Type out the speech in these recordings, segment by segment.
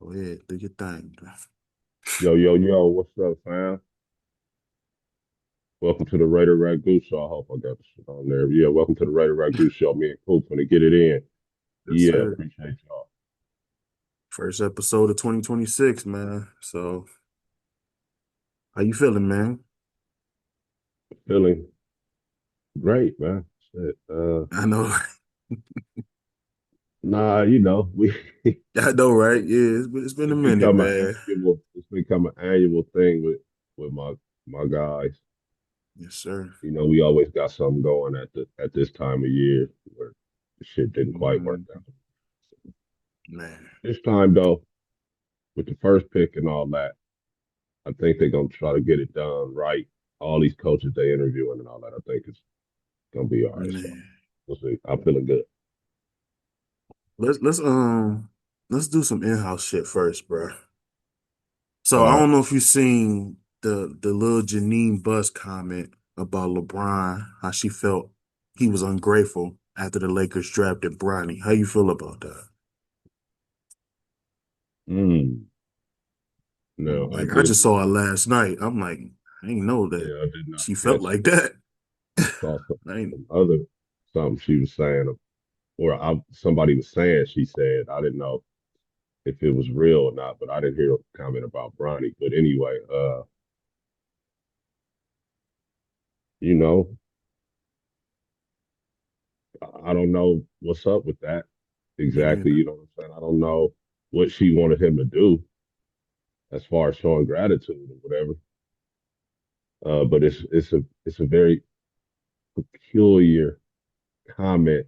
Go ahead, do your thing. Yo, yo, yo, what's up, fam? Welcome to the Raider Ragu Show. I hope I got the shit on there. Yeah, welcome to the Raider Ragu Show. Me and Coop gonna get it in. Yes, Yeah, sir. appreciate y'all. First episode of 2026, man. So, how you feeling, man? Feeling great, man. Shit. I know, Nah, we I know, right? Yeah, it's been a it's minute, become man. it's become an annual thing with my guys. Yes, sir. We always got something going at this time of year where the shit didn't quite work Mhm. out. Man, This time though, with the first pick and all that. I think they're gonna try to get it done right. All these coaches they interviewing and all that, I think it's gonna be all right. So man. we'll see. I'm feeling good. Let's do some in-house shit first, bro. So All I right. don't know if you seen the little Janine Buss comment about LeBron, how she felt he was ungrateful after the Lakers drafted Bronny. How you feel about that? No, I Like I did just saw it not. last night. I'm like, I didn't know that Yeah, I did not she felt catch like that. that. I saw I ain't, some other something she was saying, or somebody was saying she said. I didn't know if it was real or not, but I didn't hear a comment about Bronny. But anyway, you know, I don't know what's up with that me exactly. neither. You know what I'm saying? I don't know what she wanted him to do as far as showing gratitude or whatever. But it's a very peculiar comment,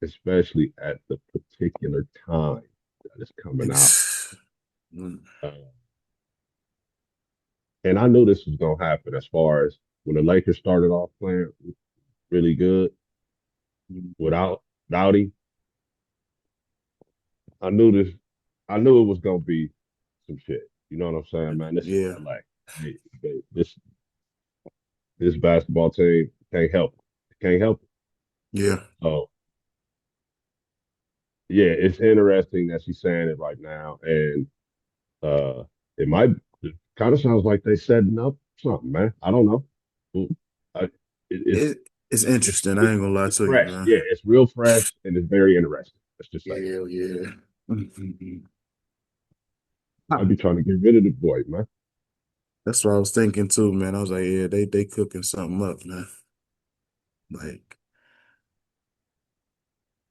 especially at the particular time that it's coming out. Mm, Uh, and I knew this was gonna happen as far as when the Lakers started off playing really good mm, without him. I knew this. I knew it was gonna be some shit. You know what I'm saying, man? This is yeah, LA. This basketball team can't help it. Can't help it. yeah. So yeah, it's interesting that she's saying it right now, and uh, it might it kind of sounds like they setting up something, man. I don't know. I, it, it's It's it's interesting. I ain't gonna lie it's to you, fresh. man. Yeah, it's real fresh and it's very interesting. Let's just say Yeah, yeah. I'd be trying to get rid of the boy, man. That's what I was thinking too, man. I was like, yeah, they cooking something up, man. Like,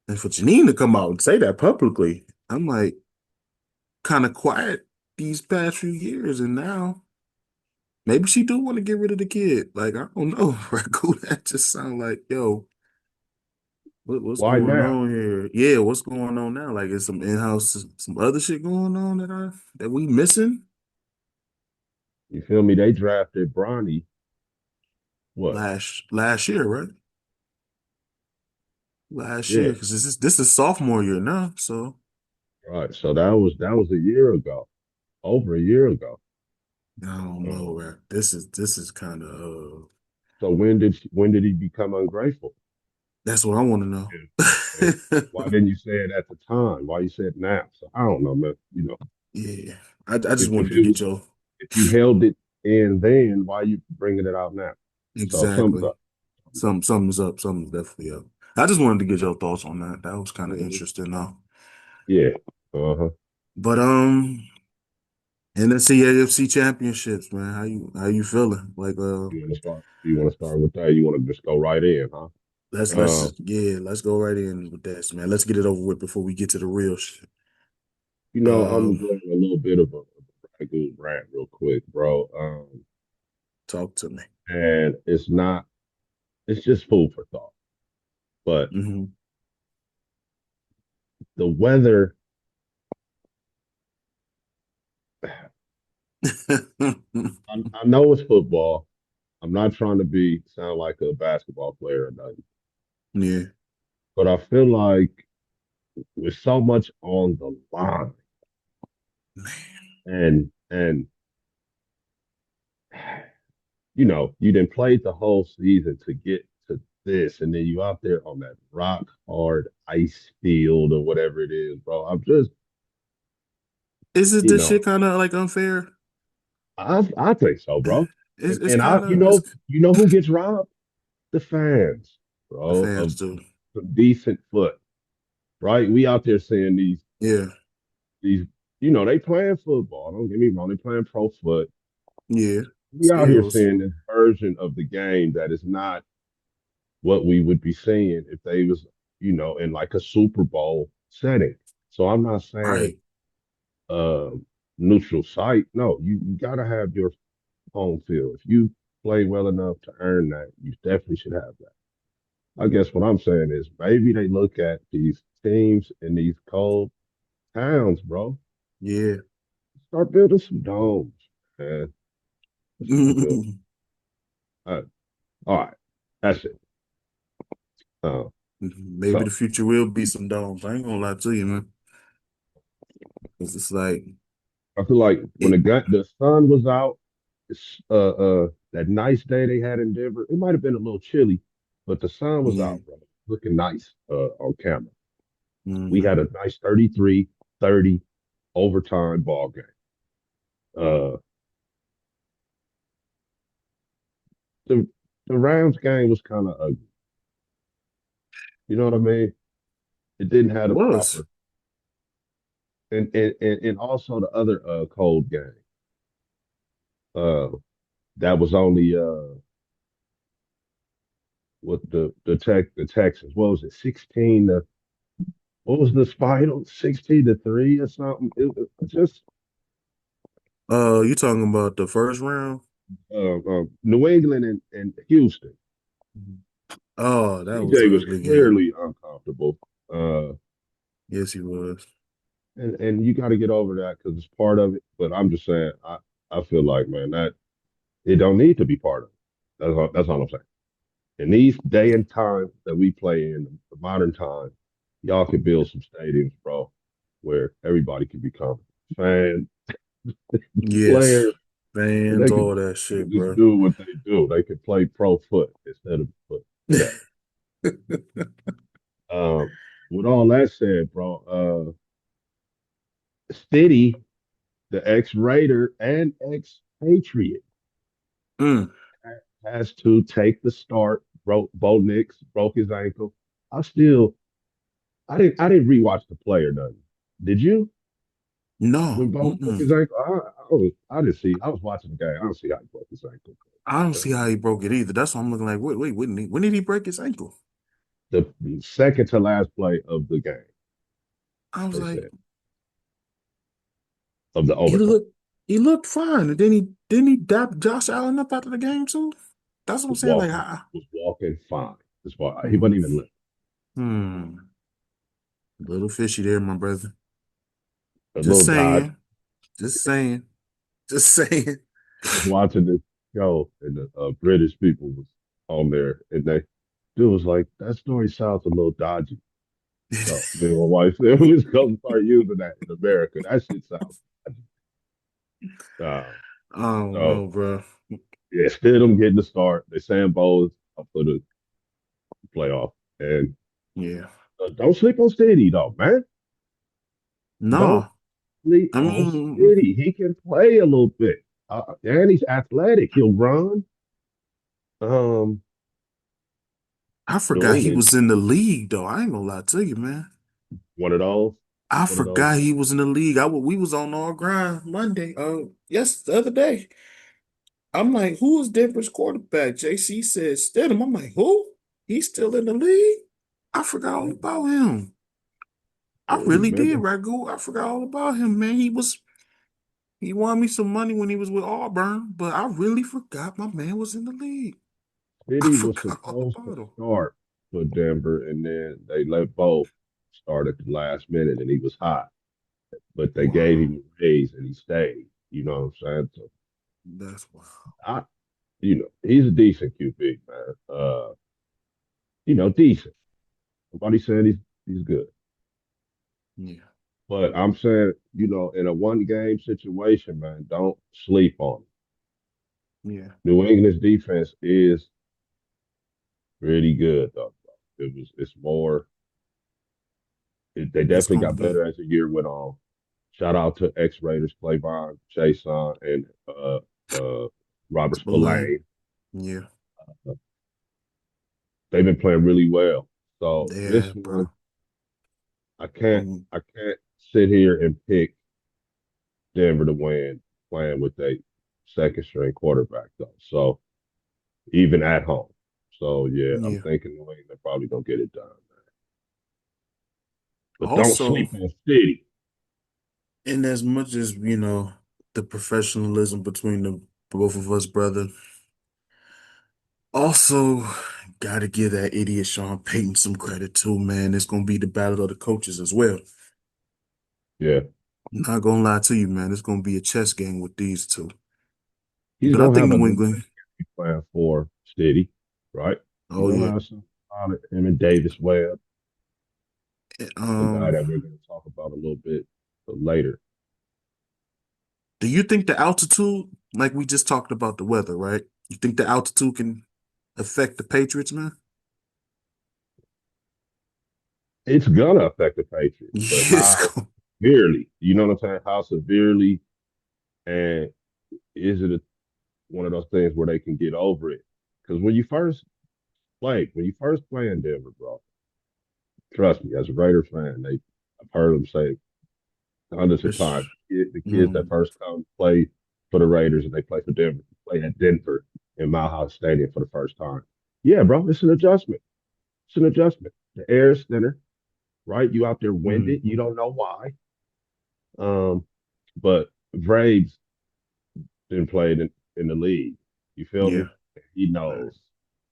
and for Janine to come out and say that publicly, I'm like, kind of quiet these past few years, and now maybe she do want to get rid of the kid. Like, I don't know, Ragu. That just sound like, yo, what's Why going now? on here? Yeah, what's going on now? Like, is some in-house, some other shit going on that we missing? You feel me? They drafted Bronny. What? Last year, right? Last Yeah, year, because this is sophomore year now. So right. So that was a year ago, over a year ago. I don't know, Um, right? This is kind of so when did he become ungrateful? that's what I want to know. And, and why didn't you say it at the time? Why you say it now? So I don't know, man. Yeah, I just If wanted to it get was your if you held it in then, why you bringing it out now? So something's exactly. up. Something's up. Something's definitely up. I just wanted to get your thoughts on that. That was kind of Mhm. interesting, though. Yeah. Uh-huh. But NFC AFC championships, man. How you feeling? Like You want to start with that? You want to just go right in, huh? let's Um, yeah, let's go right in with this, man. Let's get it over with before we get to the real shit. I'm Um, going a little bit of a good rant real quick, bro. Talk to me. And it's just food for thought. But Hmm. the weather, I know it's football. I'm not trying to be sound like a basketball player or nothing, Yeah. but I feel like with so much on the line, and you didn't play the whole season to get to this, and then you out there on that rock hard ice field or whatever it is, bro. Isn't You this know, shit kind of like unfair? I think so, bro. It's And I, kind of it's you know who gets robbed? The fans, the bro, fans of too. some decent foot, right? We out there seeing Yeah, these, they playing football. Don't get me wrong, they playing pro foot. yeah. We out here Skills. seeing this version of the game that is not what we would be seeing if they was, in like a Super Bowl setting. So I'm not saying Right. uh neutral site. No, you gotta have your home field. If you play well enough to earn that, you definitely should have that. I guess what I'm saying is maybe they look at these teams in these cold towns, bro. Yeah. Start building some domes, man. Let's start building. All right, that's it. Uh, Maybe so the future will be some domes. I ain't gonna lie to you, man. 'Cause it's like I feel like when it. the sun was out, that nice day they had in Denver, it might have been a little chilly, but the sun was Yeah. out, bro. Looking nice on camera. We Hmm. had a nice 33-30 overtime ball game. Uh, the the Rams game was kind of ugly. You know what I mean? It didn't It have the was. proper, and also the other cold game. Uh, that was only with the Texans. What was it? 16 to what was the final? 16-3 or something. It just You talking about the first round? New England and Houston. Oh, that was CJ an was ugly game. clearly uncomfortable. Uh, Yes, he was. and you got to get over that because it's part of it. But I'm just saying, I feel like, man, that it don't need to be part of it. That's all I'm saying. In these day and time that we play in, the modern time, y'all can build some stadiums, bro, where everybody can become fans, Yes. players, and Fans, all that they shit, can just bro. do what they do. They can play pro foot instead of foot, whatever. Um, with all that said, bro, City, the ex-Raider and ex-Patriot, Mm. has to take the start. Bo Nix broke his ankle. I still, I didn't rewatch the play or nothing. Did you? No. When Bo broke Mm-mm. his ankle, I didn't see. I was watching the game. I don't see how he broke his ankle. I don't see Uh, how he broke it either. That's why I'm looking like, wait, when did he break his ankle? the second to last play of the game, I was they like, said, of the he overtime. looked he looked fine. And then he didn't he dap Josh Allen up after the game too? That's what I'm Was saying. Like, walking was walking fine. As far he hmm, wasn't even limping. hmm. Little fishy there, my brother. A Just little dodge. saying. Just saying. Just saying. I was watching this show and the British people was on there and they dude was like, that story sounds a little dodgy. So me and my wife said we was gonna start using that in America. That shit sounds dodgy. Uh, I don't so know, bro. yeah, instead of them getting the start, they saying Bowles up for the playoff. And Yeah. don't sleep on City though, man. Don't No. sleep I on mean, City. He can play a little bit. And he's athletic. He'll run. Um, I New forgot he England, was in the league though. I ain't gonna lie to you, man. one of those, I one of those forgot guys. he was in the league. We was on our grind Monday. Yes, the other day. I'm like, who is Denver's quarterback? JC said Stidham. I'm like, who? He's still in the league? I forgot all about him. I Yeah, really did, remember? Ragu. I forgot all about him, man. He won me some money when he was with Auburn, but I really forgot my man was in the league. I City was forgot all supposed to about him. start for Denver, and then they let Bo start at the last minute, and he was hot. But they gave Wow. him a raise, and he stayed. You know what I'm saying? So That's wow. I, he's a decent QB, man. Decent. Nobody saying he's good. Yeah. But I'm saying, in a one game situation, man, don't sleep on it. Yeah. New England's defense is pretty good, though. It's more, they It's definitely gonna got be better as the year went on. Shout out to ex Raiders Clavon Chason and uh, Robert Spillane. Spillane. Yeah. They've been playing really well. So Yeah, this bro. one, I can't Mm, I can't sit here and pick Denver to win playing with a second string quarterback though. So even at home. So yeah, I'm yeah. thinking New England probably gonna get it done. But don't Also, sleep on City. in as much as, the professionalism between the both of us, brother, also gotta give that idiot Sean Payton some credit too, man. It's gonna be the battle of the coaches as well. Yeah, I'm not gonna lie to you, man. It's gonna be a chess game with these two. he's But I gonna think have a New good England, plan for City, right? He's oh gonna yeah. have some solid him and Davis Webb, the guy Um, that we're gonna talk about a little bit later. do you think the altitude, like we just talked about the weather, right? You think the altitude can affect the Patriots, man? It's gonna affect the Patriots, but Yes. how severely? You know what I'm saying? How severely, and is it one of those things where they can get over it? Because when you first play in Denver, bro, trust me, as a Raider fan, I've heard them say hundreds of It's, times. The kids that mm, first come play for the Raiders and they play for Denver, play at Denver in Mile High Stadium for the first time. Yeah, bro, it's an adjustment. It's an adjustment. The air is thinner, right? You out there winded. You mm, don't know why. But Braves been played in the league. You feel yeah, me? He right. knows.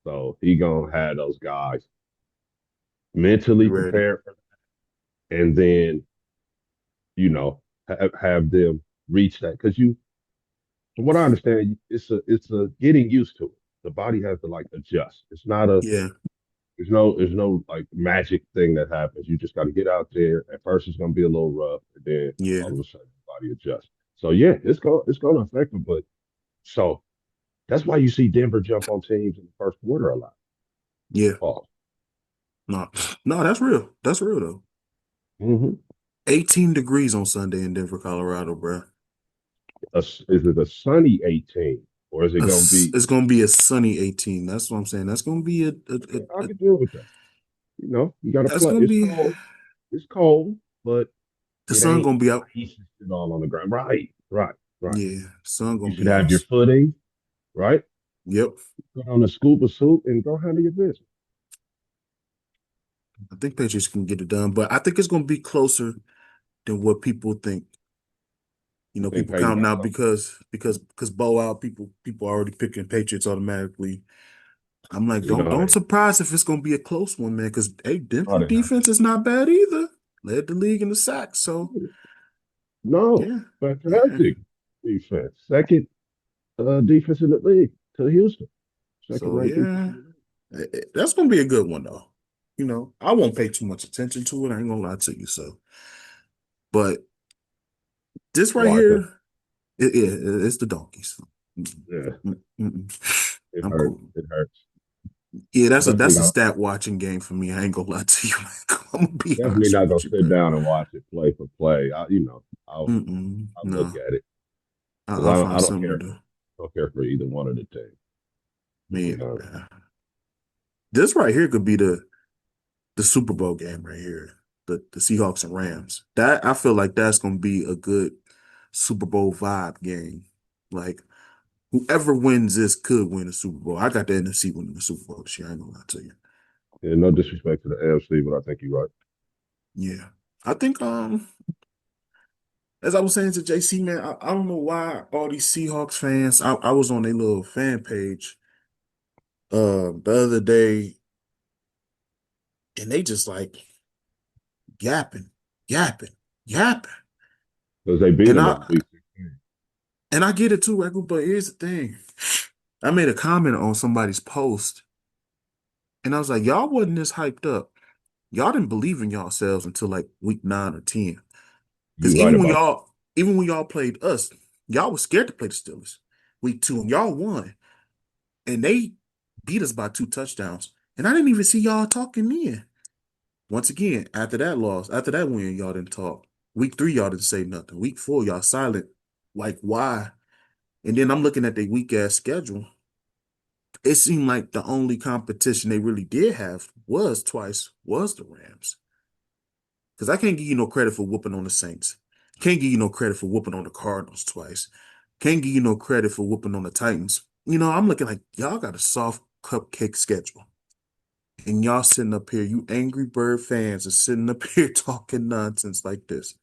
So he gonna have those guys mentally You ready? prepared for that, and then have them reach that because from what I understand, it's a getting used to it. The body has to like adjust. It's not a Yeah, there's no like magic thing that happens. You just got to get out there. At first, it's gonna be a little rough, and then yeah, all of a sudden, the body adjusts. So yeah, it's gonna affect them. But so that's why you see Denver jump on teams in the first quarter a lot. yeah. Oh, No, no, that's real. That's real though. mm-hmm. 18 degrees on Sunday in Denver, Colorado, bro. Is it a sunny 18 or is it gonna be? It's gonna be a sunny 18. That's what I'm saying. That's gonna be Yeah, I could deal with that. You got to that's play. gonna It's be cold. It's cold, but the it sun ain't gonna be out. ice and all on the ground. Right, right, right. Yeah, sun You gonna should be have out. your footing, right? Yep. Put on a scuba suit and go handle your business. I think Patriots can get it done, but I think it's gonna be closer than what people think. You think People Peyton count got now something? because Bow out, people already picking Patriots automatically. I'm like, You know how don't they surprise if it's gonna be a close one, man. Because hey, how Denver they have defense is not bad either. Led the league in the sacks, so to. No, yeah, yeah. fantastic defense. Second defense in the league to Houston. Second So ranked defense yeah, in the league. that's gonna be a good one though. I won't pay too much attention to it. I ain't gonna lie to you. So, but this right Why? Because here, it's the donkeys. Mm, yeah, it I'm hurts. cool. It hurts. Yeah, Definitely that's a not. stat watching game for me. I ain't gonna lie to you. I'm gonna be Definitely honest not gonna with you, sit bro. down and watch it play for play. I'll look No, at it because I'll I find don't something care. to do. Don't care for either one of the teams. To Man, be honest. man. This right here could be the Super Bowl game right here. The Seahawks and Rams. That I feel like that's gonna be a good Super Bowl vibe game. Like whoever wins this could win a Super Bowl. I got the NFC winning the Super Bowl this year. I ain't gonna lie to you. Yeah, no disrespect to the AFC, but I think you're right. Yeah. I think as I was saying to JC, man, I don't know why all these Seahawks fans, I was on their little fan page the other day and they just like yapping, yapping, yapping. Because they beat And them I in week 16. and I get it too, Regu, but here's the thing. I made a comment on somebody's post and I was like, y'all wasn't this hyped up. Y'all didn't believe in yourselves until like week 9 or 10. Because You're right about that. even when y'all played us, y'all was scared to play the Steelers. Week 2, and y'all won. And they beat us by 2 touchdowns. And I didn't even see y'all talking then. Once again, after that loss, after that win, y'all didn't talk. Week 3, y'all didn't say nothing. Week 4, y'all silent. Like, why? And then I'm looking at their weak ass schedule. It seemed like the only competition they really did have was the Rams. Because I can't give you no credit for whooping on the Saints. Can't give you no credit for whooping on the Cardinals twice. Can't give you no credit for whooping on the Titans. I'm looking like y'all got a soft cupcake schedule. And y'all sitting up here, you Angry Bird fans are sitting up here talking nonsense like this,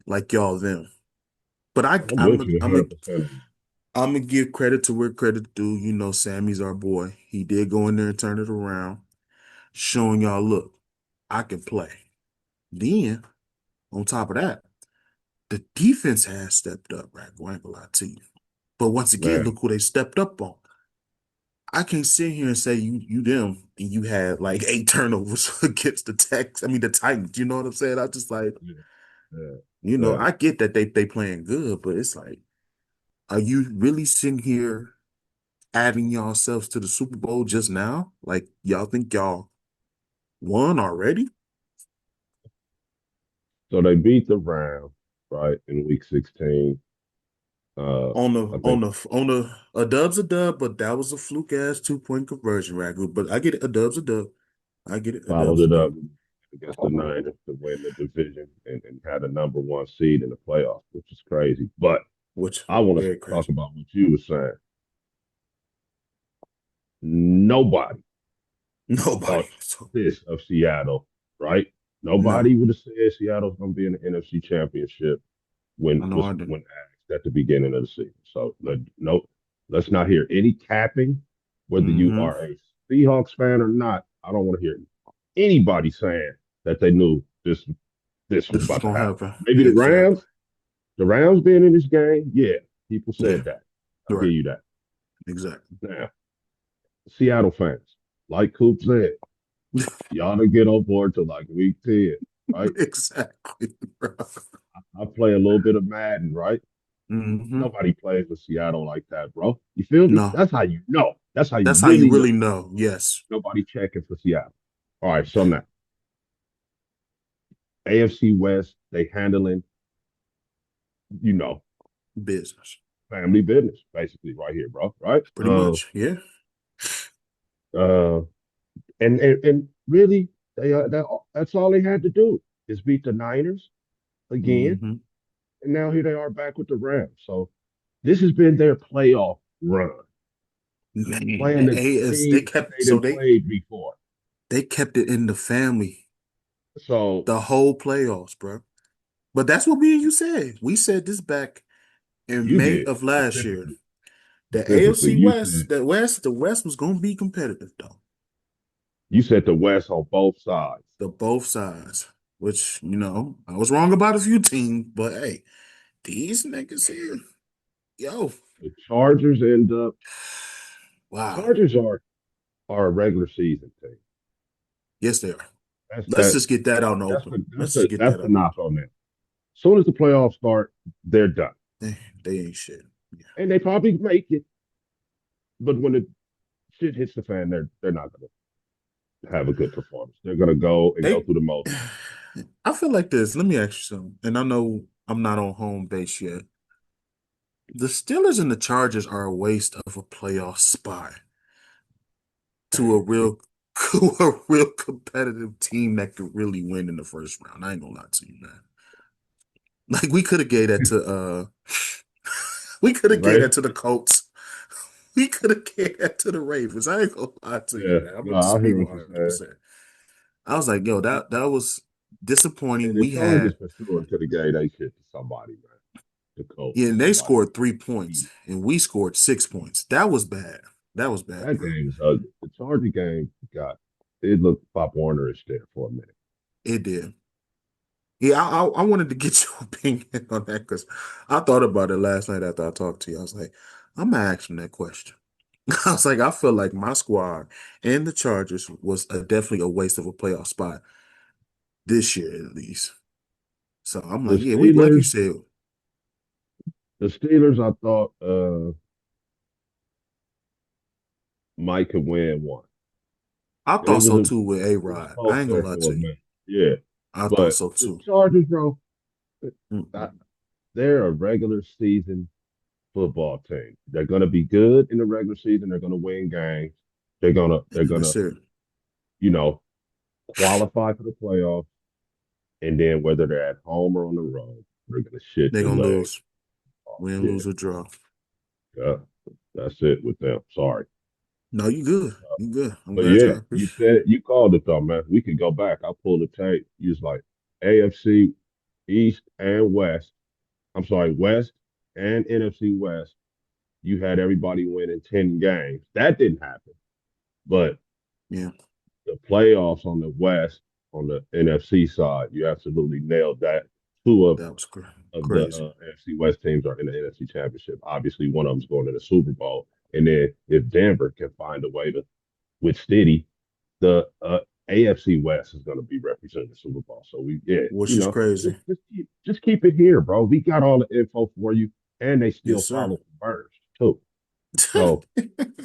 like y'all them. But I'm with you I'm a, 100% on I'm gonna give credit to where credit due. Sammy's our boy. He did go in there and turn it around, showing y'all, look, I can play. Then on top of that, the defense has stepped up, right? I ain't gonna lie to you. But once again, man. look who they stepped up on. I can't sit here and say you them and you had like 8 turnovers against the Titans. You know what I'm saying? I just like, Yeah, yeah, yeah. I get that they playing good, but it's like, are you really sitting here adding yourselves to the Super Bowl just now? Like y'all think y'all won already? So they beat the Rams, right, in week 16. I think A dub's a dub, but that was a fluke ass 2 point conversion, Ragu. But I get it, a dub's a dub. I get it, a followed dub's a it up dub. against the Niners to win the division and had a number one seed in the playoffs, which is crazy. But Which I want to very talk crazy. about what you were saying. Nobody Nobody. thought So this of Seattle, right? no, Nobody would have said Seattle's going to be in the NFC Championship I know I didn't. when asked at the beginning of the season. So no, let's not hear any capping, whether you Mm-hmm. are a Seahawks fan or not. I don't want to hear anybody saying that they knew this was This was about to gonna happen. happen. Maybe Exactly. The Rams being in this game, yeah, people Yeah. said that. I'll Right. give you that. Exactly. Now, Seattle fans, like Coop said, y'all to get on board to like week 10, right? Exactly, bro. I play a little bit of Madden, right? Mm-hmm. Nobody plays with Seattle like that, bro. You feel me? No, That's how you know. That's how you that's how you really know. really know. Yes, Nobody checking for Seattle. All right, so now AFC West, they handling, you know, business. family business, basically, right here, bro. Right? Pretty much. Yeah. Uh, and really, that's all they had to do is beat the Niners again, Mm-hmm. and now here they are back with the Rams. So this has been their playoff run, Man, playing the the AS they teams that kept they so didn't played before. they kept it in the family So the whole playoffs, bro. But that's what me and you said. We said this back in you May did of last year. The specifically, AFC West, the West was gonna be competitive though. you said the West on both sides. The both sides. Which, I was wrong about a few teams, but hey, these niggas here, yo, The Chargers end up. wow. Chargers are a regular season team. Yes, they are. That's Let's that. just get that out in the open. Let's just get That's that the out in the knock on them. As soon as the playoffs start, they're done, open. They ain't shit. Yeah. and they probably make it. But when the shit hits the fan, they're not going to have a good performance. They're going to go and go They through the motions. I feel like this. Let me ask you something. And I know I'm not on home base yet. The Steelers and the Chargers are a waste of a playoff spot to a real to a real competitive team that could really win in the first round. I ain't gonna lie to you, man. Like we could have gave that to we could have gave Right? that to the Colts. We could have gave that to the Ravens. I ain't gonna lie to you, Yeah. man. I'm No, gonna I hear speak what you're saying. 100%. I was like, yo, that was And disappointing. the We Chargers had for sure could have gave they shit to somebody, man. The Colts Yeah, or and they somebody. scored 3 points and we scored 6 points. That was bad. That was bad, That bro. game was ugly. The Charger game got it looked Pop Warnerish there for a minute. It did. Yeah, I wanted to get your opinion on that because I thought about it last night after I talked to you. I was like, I'm gonna ask him that question. I was like, I feel like my squad and the Chargers was definitely a waste of a playoff spot this year at least. So I'm The like, yeah, we like you Steelers, said, the Steelers, I thought Mike could win one. I It thought was so a too with it was A-Rod. I close ain't gonna there lie for to a you. minute. Yeah. I thought But so the too. Chargers, bro, I- Mm-mm. They're a regular season football team. They're going to be good in the regular season. They're going to win games. They're And gonna, that's it. you know, qualify for the playoffs. And then whether they're at home or on the road, they're going to shit They're your gonna leg lose. off. Win, Yeah, lose, or draw. yeah, that's it with them. Sorry. No, you good. You good. I'm But glad you yeah, I you appreciate said you called it though, man. We could go back. I'll pull the tape. You was like AFC East and West. I'm sorry, West and NFC West. You had everybody winning 10 games. That didn't happen. But Yeah, the playoffs on the West, on the NFC side, you absolutely nailed that. Two that was of the crazy. NFC West teams are in the NFC Championship. Obviously, one of them's going to the Super Bowl. And then if Denver can find a way to, with Stiddy, the AFC West is going to be representing the Super Bowl. So we, yeah, Which is crazy. just keep it here, bro. We got all the info for you, and they still Yes, sir. follow the birds too. So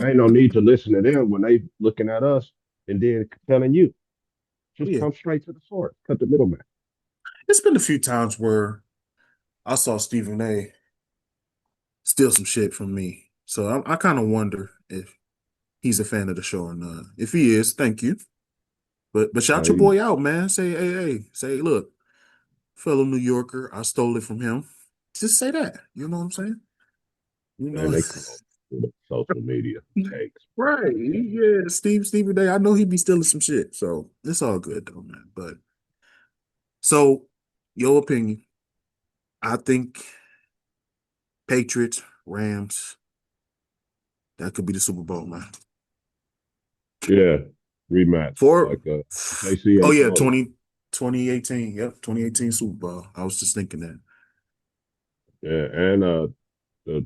ain't no need to listen to them when they looking at us and then telling you. Just Yeah. come straight to the source. Cut the middleman. It's been a few times where I saw Stephen A. steal some shit from me. So I kind of wonder if he's a fan of the show or not. If he is, thank you. But shout your Hey, boy out, man. Say, hey. Say, look, fellow New Yorker, I stole it from him. Just say that. You know what I'm saying? You man, know. they come on with social media takes. Right. Yeah. Stephen A. I know he'd be stealing some shit. So it's all good though, man. But so your opinion, I think Patriots, Rams, that could be the Super Bowl, man. Yeah, rematch For like KC oh yeah, told us. 2018. Yep, 2018 Super Bowl. I was just thinking that. Yeah, and the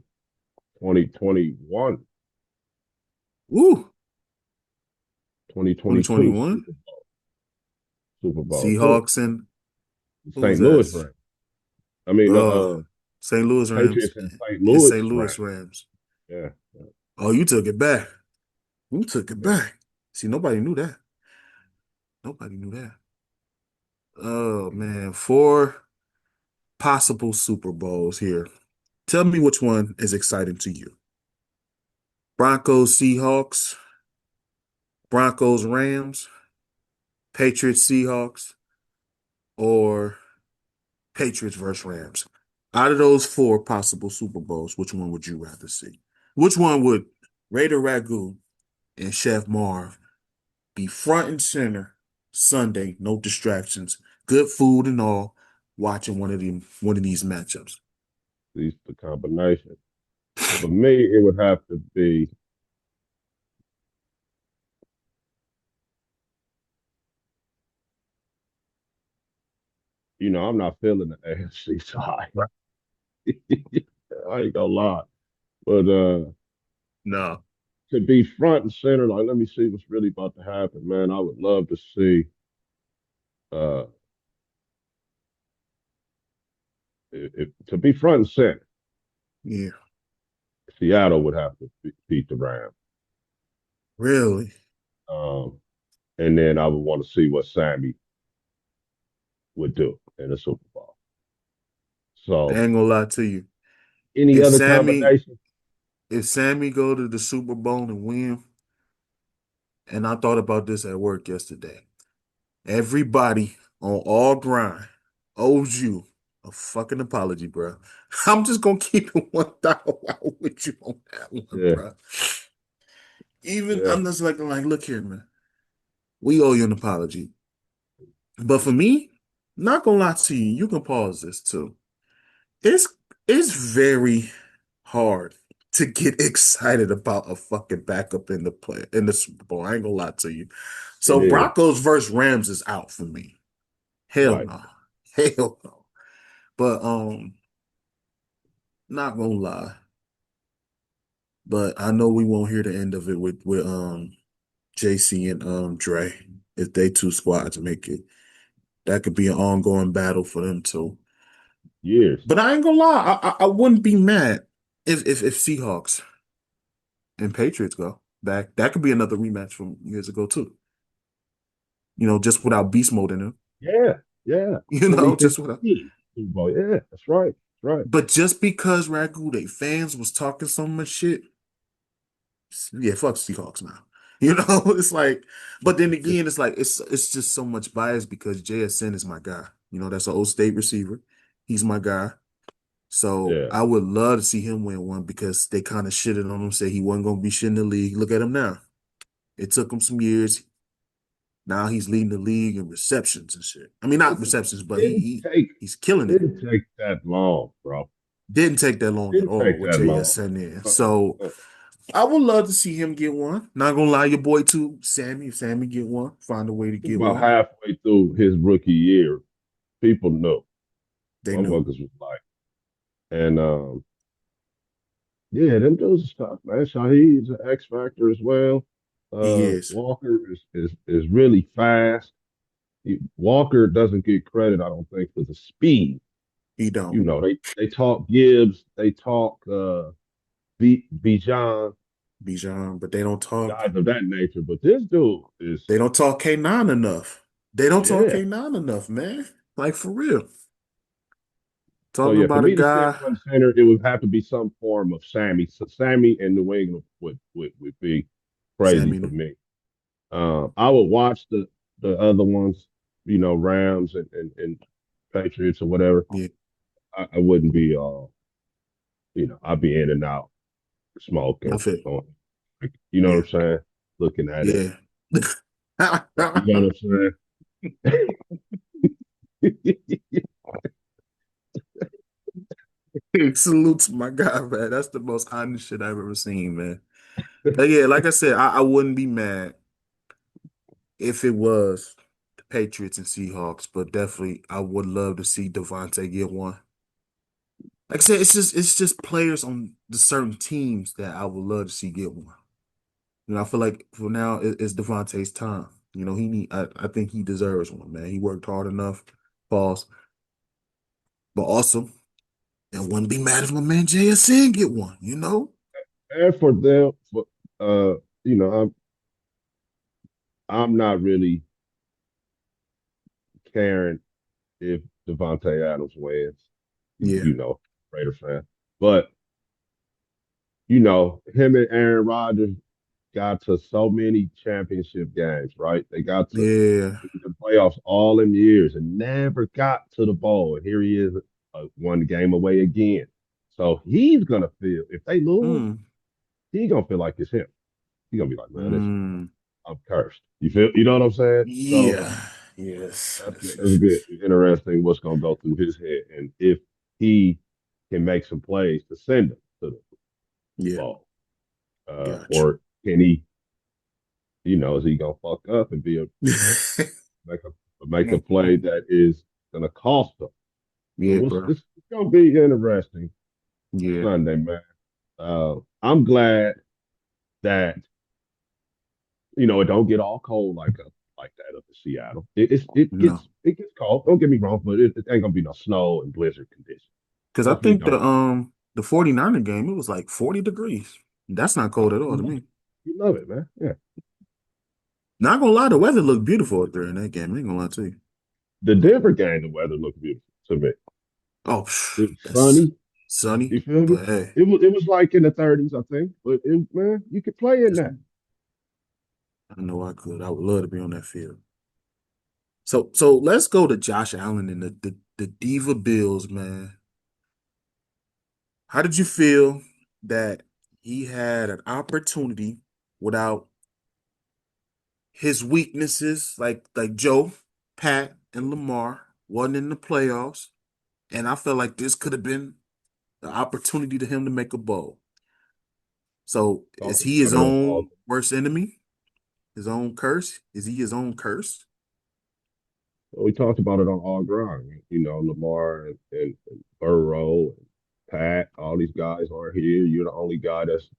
2021, Woo, 2022 2021. Super Bowl too. Seahawks and who was St. that? Louis Rams. I mean, St. Louis Rams Patriots and St. and Louis St. Louis Rams. Rams. Yeah, Oh, you took it back. You took it yeah. back. See, nobody knew that. Nobody knew that. Oh man, four possible Super Bowls here. Tell me which one is exciting to you. Broncos, Seahawks, Broncos, Rams, Patriots, Seahawks, or Patriots versus Rams. Out of those four possible Super Bowls, which one would you rather see? Which one would Raider Ragu and Chef Marv be front and center Sunday, no distractions, good food and all, watching one of these matchups? These the combination. For me, it would have to be, I'm not feeling the AFC side. Right. I ain't gonna lie. But No. to be front and center, like let me see what's really about to happen, man. I would love to see uh to be front and center. Yeah. Seattle would have to beat the Rams. Really? Um, and then I would want to see what Sammy would do in the Super Bowl. I So ain't gonna lie to you. any If other Sammy, combination? if Sammy go to the Super Bowl and win, and I thought about this at work yesterday. Everybody on all grind owes you a fucking apology, bro. I'm just gonna keep it 1,000 out with you on that one, Yeah, bro. Even yeah. I'm just like, look here, man. We owe you an apology. But for me, not gonna lie to you, you can pause this too. It's it's very hard to get excited about a fucking backup in the play in the Super Bowl. I ain't gonna lie to you. It So is Broncos versus Rams is out for me. Hell right. no. Hell no. But not gonna lie. But I know we won't hear the end of it with JC and Dre. If they two squads make it. That could be an ongoing battle for them too. Years. But I ain't gonna lie, I wouldn't be mad if Seahawks and Patriots go back. That could be another rematch from years ago too. You know, just without beast mode in them. Yeah, yeah. You know, just without 2015. Super Bowl. Yeah, that's right. That's right. But just because Ragu, they fans was talking so much shit, yeah, fuck Seahawks now. You know, it's like, but then again, it's like it's just so much bias because JSN is my guy. You know, that's an old state receiver. He's my guy. So Yeah. I would love to see him win one because they kind of shitted on him, said he wasn't gonna be shit in the league. Look at him now. It took him some years. Now he's leading the league in receptions and shit. I mean, not Listen, receptions, but didn't take he's killing it. didn't take that long, bro. Didn't take that long at Didn't all take with that long. JSN in. Uh-uh. So Uh-uh. I would love to see him get one. Not gonna lie, your boy too, Sammy. If Sammy get one, find a way to get About one. halfway through his rookie year, people know. They knew Motherfuckers was like, and yeah, them dudes is tough, man. Shaheed's an X factor as well. he is. Walker is really fast. Walker doesn't get credit, I don't think, for the speed. He don't. You know, they talk Gibbs, they talk Bijan, Bijan, but they don't talk. guys of that nature. But this dude is, They don't talk K9 enough. They don't talk yeah. K9 enough, man. Like for real. So Talking yeah, for about a me to say guy, one center, it would have to be some form of Sammy. So Sammy and New England would be crazy for Sammy. me. I would watch the other ones, you know, Rams and Patriots or whatever. Yeah, I wouldn't be you know, I'd be in and out I smoking, feel. going, like, you know what Yeah, I'm saying? Looking at it. yeah. You know what I'm saying? Salute to my guy, man. That's the most honest shit I've ever seen, man. But yeah, like I said, I wouldn't be mad if it was the Patriots and Seahawks, but definitely I would love to see Devontae get one. Like I said, it's just players on the certain teams that I would love to see get one. You know, I feel like for now it's Devontae's time. You know, I think he deserves one, man. He worked hard enough, pause, but awesome. And wouldn't be mad if my man JSN get one, you know? And for them, you know, I'm not really caring if Devontae Adams wins. Yeah, You know, Raider fan. But, you know, him and Aaron Rodgers got to so many championship games, right? They got to yeah. the playoffs all in years and never got to the bowl. And here he is, one game away again. So he's gonna feel if they lose, Mm, he's gonna feel like it's him. He's gonna be like, man, this mm. I'm cursed. You know what I'm saying? So Yeah. Yes. that's Yes, gonna yes, be yes. interesting what's gonna go through his head and if he can make some plays to send him to the Yeah, ball. got Or can he, you know, is he gonna fuck up and be a you. make a play that is gonna cost them? So Yeah, bro. it's gonna be interesting Yeah. Sunday, man. I'm glad that you know it don't get all cold like that up in Seattle. No. It gets cold. Don't get me wrong, but it ain't gonna be no snow and blizzard conditions. Because I Definitely think don't. the 49er game, it was like 40 degrees. That's not cold Oh, at all to me. you love it, man. Yeah. Not gonna lie, the weather looked beautiful out there in that game. I ain't gonna lie to you. The Denver game, the weather looked beautiful to me. Oh, It was that's sunny. sunny, You feel me? but hey, It was like in the 30s, I think. But man, you could play in that's, that. I know I could. I would love to be on that field. So let's go to Josh Allen and the Diva Bills, man. How did you feel that he had an opportunity without his weaknesses, like Joe, Pat, and Lamar, wasn't in the playoffs, and I felt like this could have been the opportunity to him to make a bowl. So is Talked he his about it on all. own worst enemy? His own curse? Is he his own curse? We talked about it on all ground. You know, Lamar and Burrow and Pat, all these guys aren't here. You're the only guy that's,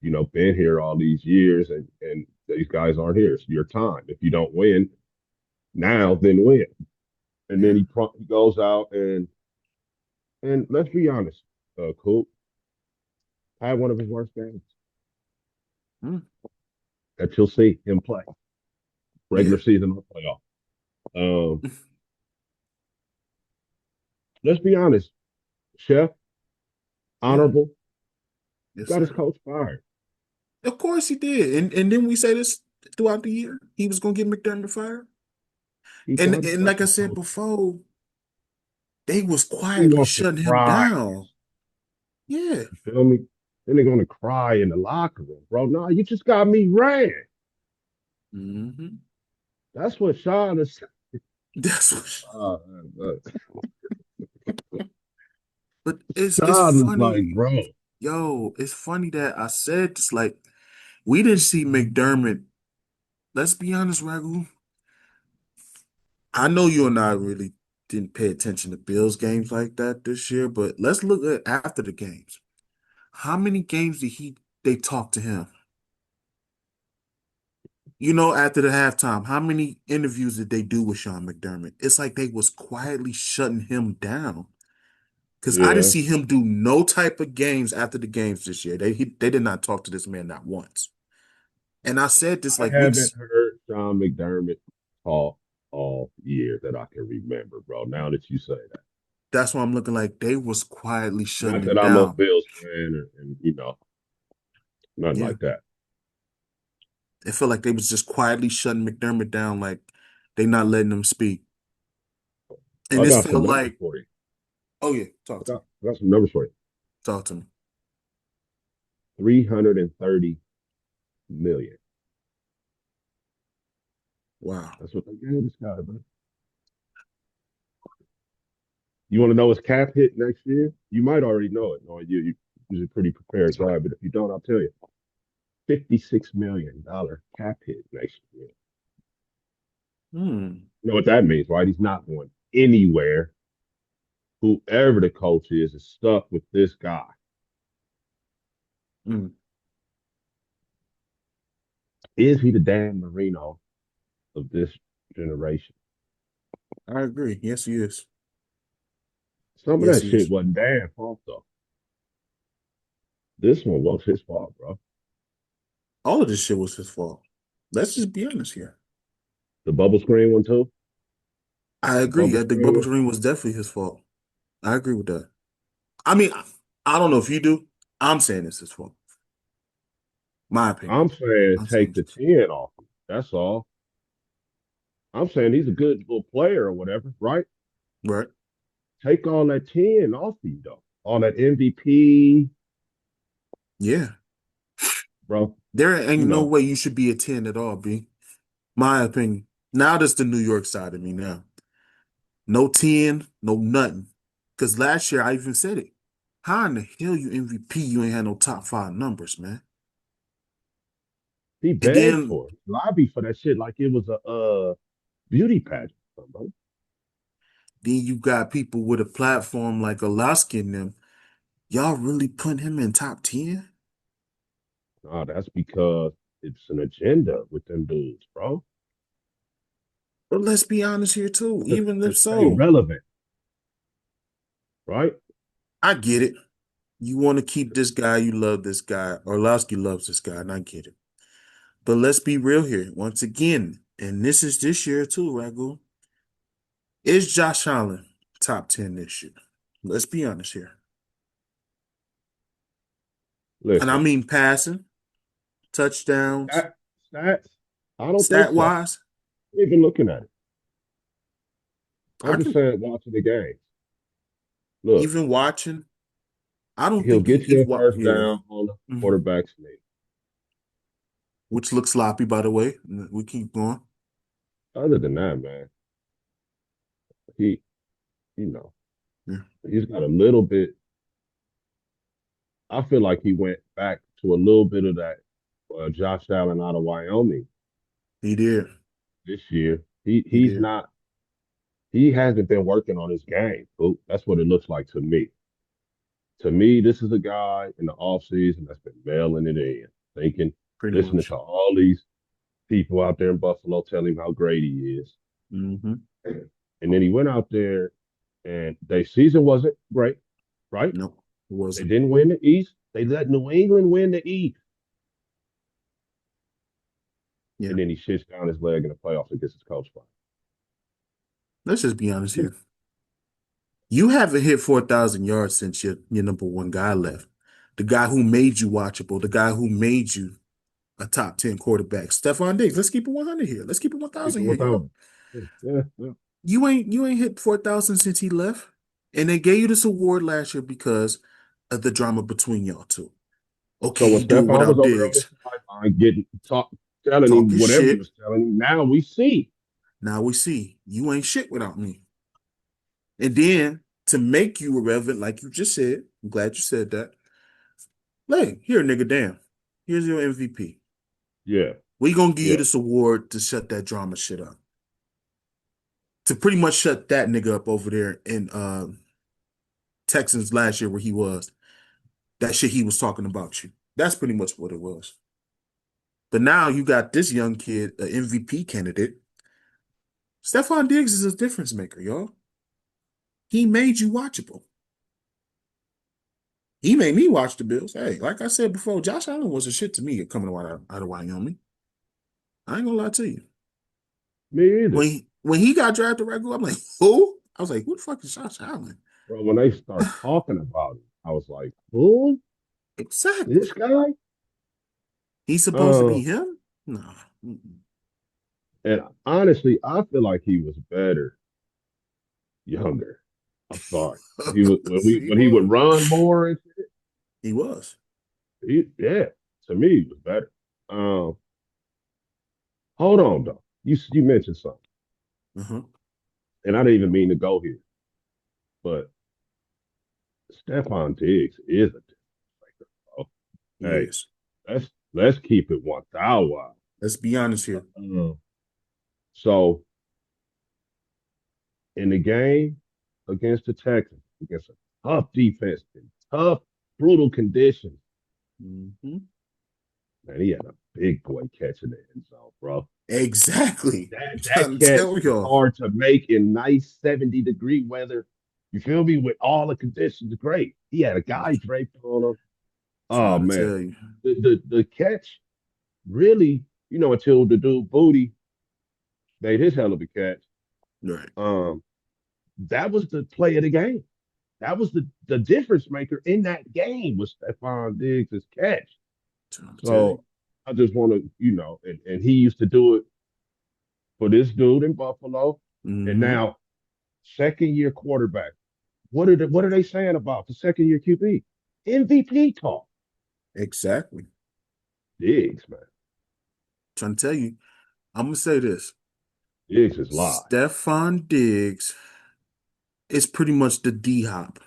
you know, been here all these years, and these guys aren't here. It's your time. If you don't win now, then win. And then Yeah. he goes out and let's be honest, Coop had one of his worst games Hmm. that you'll see him play Yeah. regular season or playoff. Um, let's be honest, Chef, Yeah. honorable, Yes, got his sir. coach fired. Of course he did. And then we say this throughout the year. He was gonna get McDermott fired. He And got his like I fucking said coach. before, they was He quietly wants to shutting him cry. down. Yeah. You feel me? Then they're gonna cry in the locker room, bro. No, you just got me ran. Hmm. That's what Sean is. That's what, Uh, uh, but it's Sean is like, funny. bro. Yo, it's funny that I said this, like, we didn't see McDermott. Let's be honest, Ragu. I know you and I really didn't pay attention to Bills games like that this year, but let's look at after the games. How many games did they talk to him? After the halftime, how many interviews did they do with Sean McDermott? It's like they was quietly shutting him down. Because I didn't Yeah, see him do no type of games after the games this year. They did not talk to this man not once. And I said this I like haven't weeks. heard Sean McDermott talk all year that I can remember, bro. Now that you say that, That's why I'm looking like they was quietly shutting not him that I'm a down. Bills fan, and nothing Yeah. like that. It felt like they was just quietly shutting McDermott down, like they not letting him speak. And I this got some felt numbers like, for you. oh yeah, talk to me. I got some numbers for you. Talk to me. 330 million. Wow. That's what they gave this guy, bro. You want to know his cap hit next year? You might already know it. No, you you're a pretty prepared guy, but if you don't, I'll tell you. $56 million cap hit next year. Hmm. You know what that means, right? He's not going anywhere. Whoever the coach is stuck with this guy. Hmm. Is he the Dan Marino of this generation? I agree. Yes, he is. Some of Yes, that he shit is. wasn't Dan's fault though. This one was his fault, bro. All of this shit was his fault. Let's just be honest here. The bubble screen one too. I The agree. bubble I think screen Bubba one. Kareem was definitely his fault. I agree with that. I mean, I don't know if you do. I'm saying it's his fault. My opinion. I'm saying I'm saying take it's the his 10 off him. That's all. I'm saying he's a good little player or whatever, right? fault. Right. Take all that 10 off him though. All that MVP, Yeah. bro. There You ain't no know, way you should be a 10 at all, B. My opinion. Now that's the New York side of me now. No 10, no nothing. Because last year I even said it. How in the hell you MVP? You ain't had no top five numbers, man. he And begged then for it. Lobby for that shit like it was a beauty pageant, bro. you got people with a platform like Alaska and them. Y'all really putting him in top 10? Nah, that's because it's an agenda with them dudes, bro. But let's be honest here too. Even To if stay so, relevant, right? I get it. You want to keep this guy, you love this guy. Orlowski loves this guy, and I get it. But let's be real here. Once again, and this is this year too, Ragu. Is Josh Allen top 10 this year? Let's be honest here. And I Listen, mean passing, touchdowns, stat, stats, I don't think stat so. wise. Even looking at it. I'm I just can saying, watching the game. Look, even watching. I don't he'll think get you a first yeah. down on the Mhm. quarterback sneak. Which looks sloppy, by the way. We keep going. Other than that, man, he, you know, Yeah, he's got a little bit. I feel like he went back to a little bit of that Josh Allen out of Wyoming he did. this year. He He's did. not. He hasn't been working on his game. Boo. That's what it looks like to me. To me, this is a guy in the offseason that's been mailing it in, thinking, Pretty listening much. to all these people out there in Buffalo tell him how great he is. Hmm. And then he went out there and their season wasn't great, right? No, it They wasn't. didn't win the East. They let New England win the East. Yeah. And then he shits down his leg in the playoffs against his coach. Let's just be honest here. You haven't hit 4,000 yards since your number one guy left. The guy who made you watchable, the guy who made you a top 10 quarterback. Stephon Diggs. Let's keep it 100 here. Let's keep it Keep it 1,000 here, y'all. 1,000. Yeah, yeah. You ain't hit 4,000 since he left. And they gave you this award last year because of the drama between y'all two. Okay, So when he do it Stephon was without over there on the Diggs. sideline getting telling him Talking whatever he shit. was telling him, now we see. Now we see you ain't shit without me. And then to make you irrelevant, like you just said, I'm glad you said that. Hey, here, nigga, damn. Here's your MVP. Yeah, We gonna give you yeah. this award to shut that drama shit up. To pretty much shut that nigga up over there in Texans last year where he was. That shit he was talking about you. That's pretty much what it was. But now you got this young kid, an MVP candidate. Stephon Diggs is a difference maker, y'all. He made you watchable. He made me watch the Bills. Hey, like I said before, Josh Allen was a shit to me coming out of Wyoming. I ain't gonna lie to you. Me either. When he got drafted right, I'm like, who? I was like, who the fuck is Josh Allen? Bro, when they start talking about it, I was like, who? Exactly. This guy? He's supposed to Uh, be him? No. Mm-mm. and honestly, I feel like he was better younger. I'm sorry. He When he would was. run more and shit, He was. yeah, to me he was better. Um, hold on though. You mentioned something, Uh-huh. and I didn't even mean to go here, but Stephon Diggs is a difference. Oh, He hey, is. let's keep it 1,000. Let's be honest here. So in the game against the Texans, against a tough defense, and tough, brutal conditions, Hmm. man, he had a big boy catch in the end zone, bro. Exactly. I'm That trying to catch tell is y'all. hard to make in nice 70-degree weather. You feel me? With all the conditions, great. He had a guy draped on him. Oh Trying to man, tell you. the catch really, until the dude Booty made his hell of a catch. Right. Um, that was the play of the game. That was the difference maker in that game was Stephon Diggs' catch. Trying to tell you. So I just want to, and he used to do it for this dude in Buffalo, and Hmm. now second year quarterback. What are they saying about the second year QB? MVP talk. Exactly. Diggs, man. Trying to tell you. I'm gonna say this. Diggs is live. Stephon Diggs is pretty much the D hop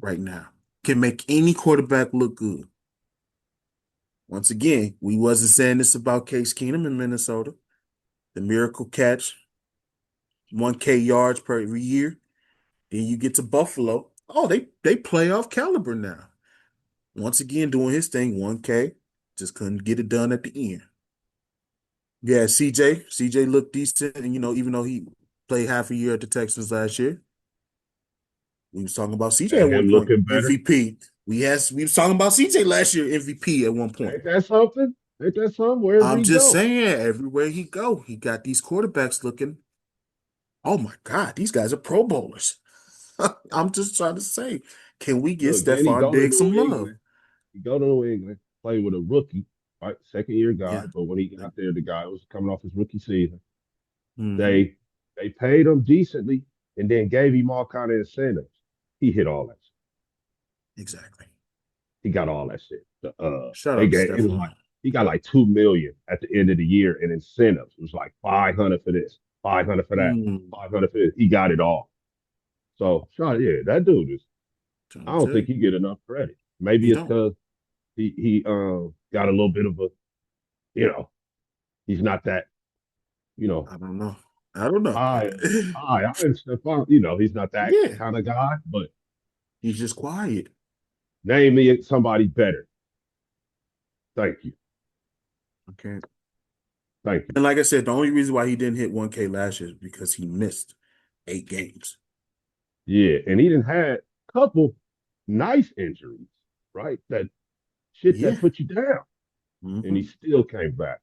right now. Can make any quarterback look good. Once again, we wasn't saying this about Case Keenum in Minnesota. The miracle catch, 1K yards per every year. Then you get to Buffalo. Oh, they playoff caliber now. Once again, doing his thing, 1K. Just couldn't get it done at the end. Yeah, CJ. CJ looked decent, and even though he played half a year at the Texans last year, we was talking about CJ And at one him point, looking better. MVP. We was talking about CJ last year, MVP at one point. Ain't that something? Ain't that something? Wherever I'm he just go. saying, everywhere he go, he got these quarterbacks looking, oh my God, these guys are Pro Bowlers. I'm just trying to say, can we get Look, then he Stephon go to Diggs New some love? England. He go to New England, play with a rookie, right? Second year Yeah. guy. But when he got there, the guy was coming off his rookie season. Hmm. They they paid him decently and then gave him all kind of incentives. He hit all that. Exactly. He got all that shit. Shout They out to gave it was like Stephon. he got like 2 million at the end of the year in incentives. It was like 500 for this, 500 for that, Mm. 500 for this. He got it all. So, Sean, yeah, that dude is. I Trying to don't tell think you, he get enough credit. Maybe he it's don't. because he got a little bit of a, you know, he's not that, you know, I don't know. I don't know. high, high. I and Stephon, he's not that Yeah, kind of guy. But he's just quiet. name me somebody better. Thank you, Okay. thank you. And like I said, the only reason why he didn't hit 1K last year is because he missed 8 games. Yeah, and he didn't had a couple nice injuries, right? That shit that Yeah. put you down, and he Hmm. still came back.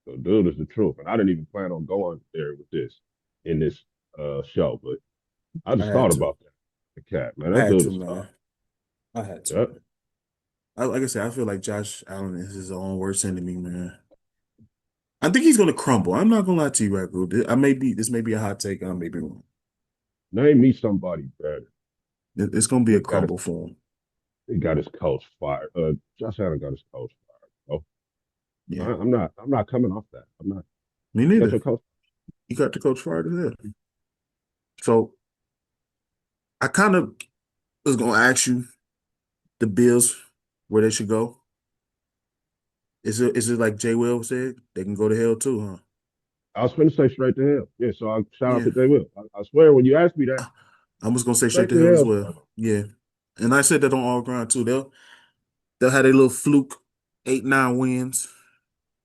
So, dude, is the truth. And I didn't even plan on going there with this in this show, but I I just had thought to. about that. The cat, man, I that had dude to, is tough. man. I had to, Yep. man. Like I said, I feel like Josh Allen is his own worst enemy, man. I think he's gonna crumble. I'm not gonna lie to you, Ragu. This may be a hot take. I may be wrong. Name me somebody better. It's gonna be a He got his crumble for him. he got his coach fired. Josh Allen got his coach fired. Oh, Yeah, I'm not coming off that. I'm not. me You got neither. your coach. He got the coach fired as hell. So I kind of was gonna ask you the Bills where they should go. Is it like Jay Will said? They can go to hell too, huh? I was going to say straight to hell. Yeah, so I shout out Yeah. to Jay Will. I swear, when you asked me that, I was gonna say straight straight to to hell as hell, well. brother. Yeah. And I said that on all ground too. They'll have a little fluke, 8, 9 wins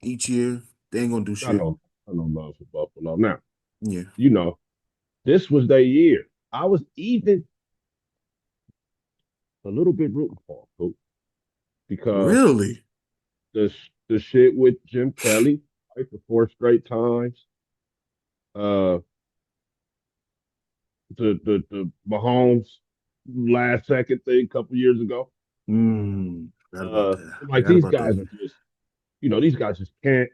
each year. They ain't gonna do I shit. know, I know love for Buffalo. Now, Yeah. you know, this was their year. I was even a little bit rooting for them, Coop, because Really? the shit with Jim Kelly, right, for 4 straight times. Uh, the Mahomes last second thing a couple years ago. Forgot about that. Like Forgot these about guys that. are just, these guys just can't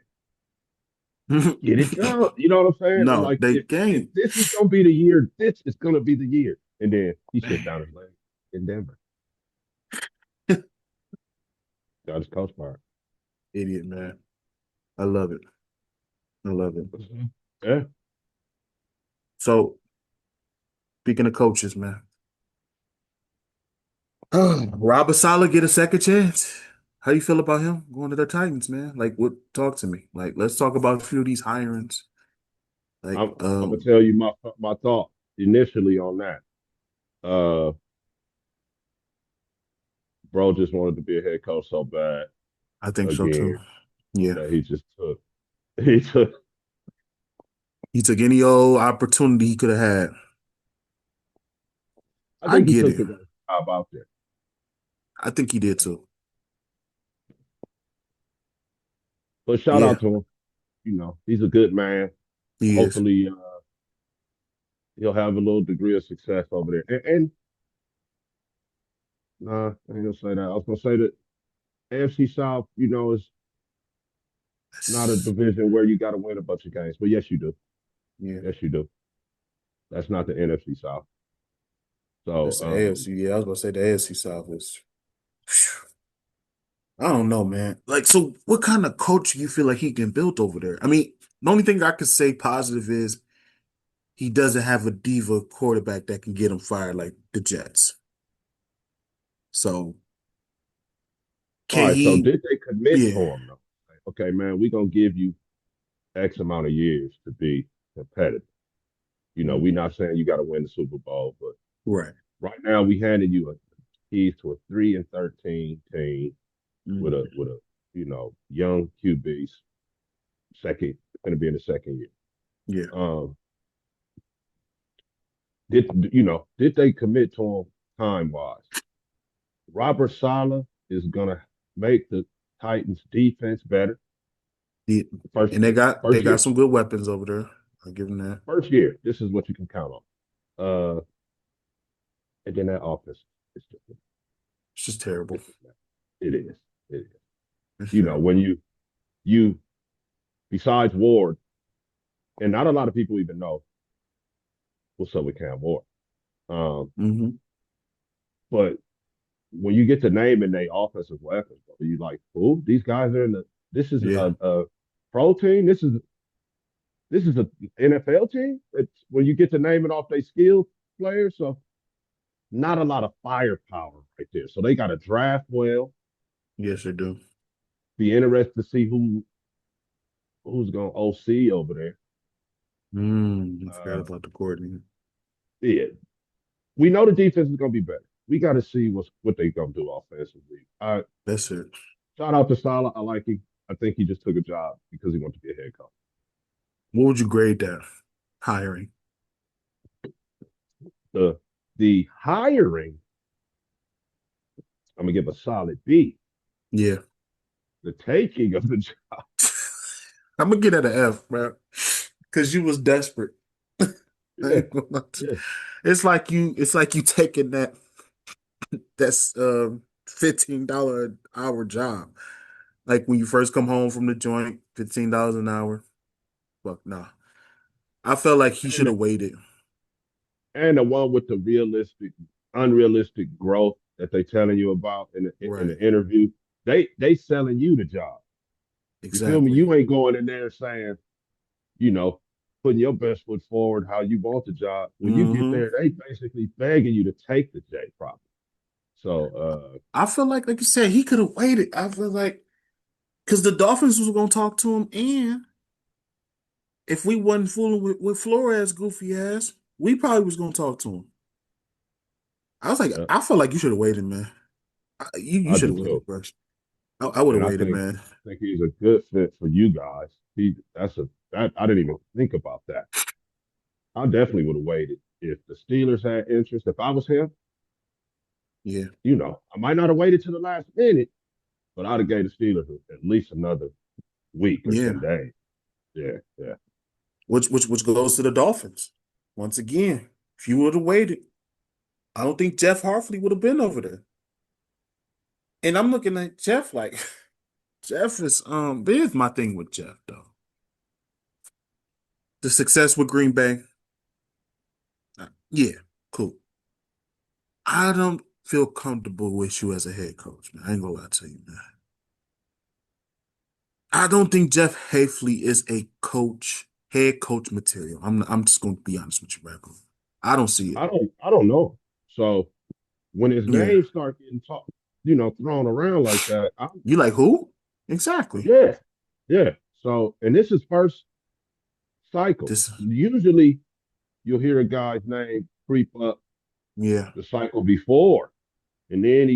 get it done. You know what I'm saying? I'm No, like, they if can't. this is gonna be the year, this is gonna be the year. And then he sits down his leg in Denver. Got his coach part. Idiot, man. I love it. I love it. Mhm. Yeah. So, speaking of coaches, man. Robert Saleh get a second chance. How you feel about him going to the Titans, man? Like, what? Talk to me. Like, let's talk about a few of these hirings. Like, I'm gonna tell you my thought initially on that. Uh, bro just wanted to be a head coach so bad I think so too. again Yeah, that he just took he took. he took any old opportunity he could have had. I I think he get took it. the best job out there. I think he did too. But shout Yeah, out to him. He's a good man. he is. Hopefully, he'll have a little degree of success over there. And nah, I ain't gonna say that. I was gonna say that AFC South, is not a division where you got to win a bunch of games. But yes, you do. Yeah, Yes, you do. That's not the NFC South. So that's the AFC. Yeah, I was gonna say the AFC South is. I don't know, man. Like, so what kind of coach do you feel like he can build over there? I mean, the only thing I could say positive is he doesn't have a diva quarterback that can get him fired like the Jets. So all can right. So he? did they commit to Yeah. him though? Okay, man, we're gonna give you X amount of years to be competitive. We're Mhm. not saying you got to win the Super Bowl, but Right. right now we handed you a keys to a 3-13 team with a Mhm. young QBs. Second, going to be in the second year. Yeah. Um, did they commit to him time wise? Robert Sala is going to make the Titans defense better. Yeah. First And they year, got they first got year, some good weapons over there. I'll give them that. first year. This is what you can count on. And then that offense, it's just, It's just terrible. it's just it is, it is. It's terrible. When you besides Ward, and not a lot of people even know what's up with Cam Ward. Um, Hmm. but when you get to naming their offensive weapons, bro, you like, who? These guys are in the. This is Yeah. a pro team. This is a NFL team. It's when you get to naming off their skilled players. So not a lot of firepower right there. So they got to draft well. Yes, they do. Be interested to see who's going to OC over there. I forgot Uh, about the coordinator. yeah, we know the defense is going to be better. We got to see what they going to do offensively. That's it. Shout out to Salah. I like him. I think he just took a job because he wanted to be a head coach. What would you grade that hiring? The hiring, I'm gonna give a solid B. Yeah. The taking of the job, I'm gonna get at an F, bro. Cause you was desperate. I Yeah, ain't gonna lie to yeah. it's like you taking that's $15 an hour job. Like when you first come home from the joint, $15 an hour. Fuck nah. I felt like he should And have waited. and the one with the unrealistic growth that they telling you about in Right. the interview, they selling you the job. You feel me? Exactly. You ain't going in there saying, you know, putting your best foot forward how you want the job. When you get Hmm. there, they basically begging you to take the J probably. So I feel like you said, he could have waited. I feel like because the Dolphins was gonna talk to him, and if we wasn't fooling with Flores goofy ass, we probably was gonna talk to him. I was like, yeah, I feel like you should have waited, man. You I should do have waited, too. bro. I would have And waited, man. I think he's a good fit for you guys. That I didn't even think about that. I definitely would have waited if the Steelers had interest. If I was him, Yeah, I might not have waited to the last minute, but I'd have gave the Steelers at least another week or yeah. 10 days. Yeah, yeah. Which goes to the Dolphins. Once again, if you would have waited, I don't think Jeff Hartley would have been over there. And I'm looking at Jeff like Jeff is here's my thing with Jeff though. The success with Green Bay, yeah, cool. I don't feel comfortable with you as a head coach, man. I ain't gonna lie to you, man. I don't think Jeff Hafley is a head coach material. I'm just gonna be honest with you, Raghu. I don't see it. I don't know. So when his Yeah. name start getting talked, thrown around like that, You like who? Exactly. yeah, yeah. So and this is first cycle. This Usually you'll hear a guy's name creep up yeah. the cycle before, and then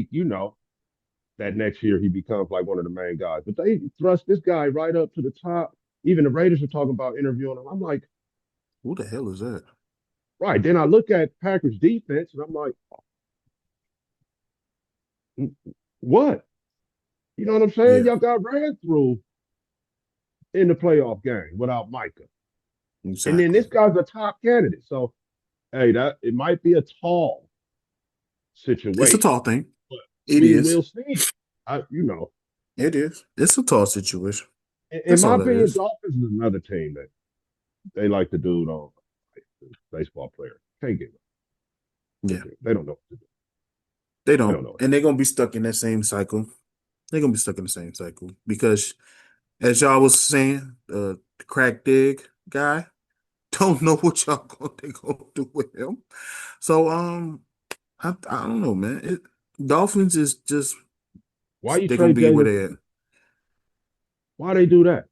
that next year he becomes like one of the main guys. But they thrust this guy right up to the top. Even the Raiders are talking about interviewing him. I'm like, Who the hell is that? right. Then I look at Packers defense and I'm like, what? You know what I'm saying? Yeah, Y'all got ran through in the playoff game without Micah. And then exactly. this guy's a top candidate. So, hey, that it might be a tall It's a situation, tall thing. but It we is. will see. It is. It's a tall situation. In That's my all that opinion, is. Dolphins is another team that they like to do it on baseball player. Can't get Yeah, they don't know what to do. they They don't. don't know what to And they're gonna be stuck in that same cycle. They're gonna be stuck in the same cycle because as y'all was saying, the crack dig guy don't know what they gonna do with him. So I don't know, man. Dolphins is just Why you they're gonna trade be where Jalen they at. Hurts? Why they do that?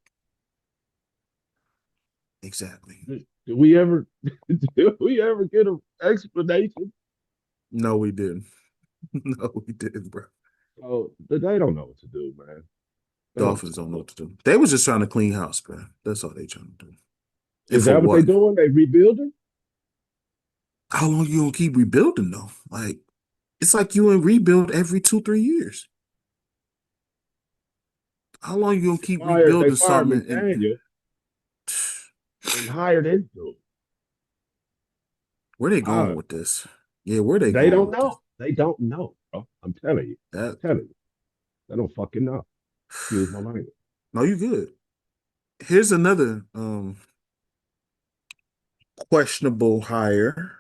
Exactly. Did we ever did we ever get an explanation? No, we didn't. No, we didn't, bro. So they don't know what to do, man. They don't Dolphins don't know know. what to do. They was just trying to clean house, man. That's all they trying to do. And Is for that what they what? doing? They rebuilding? How long you gonna keep rebuilding though? Like it's like you in rebuild every 2, 3 years. How long you gonna keep They rebuilding fired something and McDaniel and hired this dude. where they Uh, going with this? Yeah, where they they going don't with this? know. They don't know, bro. I'm telling you. That Telling you. They don't fucking know. Excuse my language. no, you good. Here's another questionable hire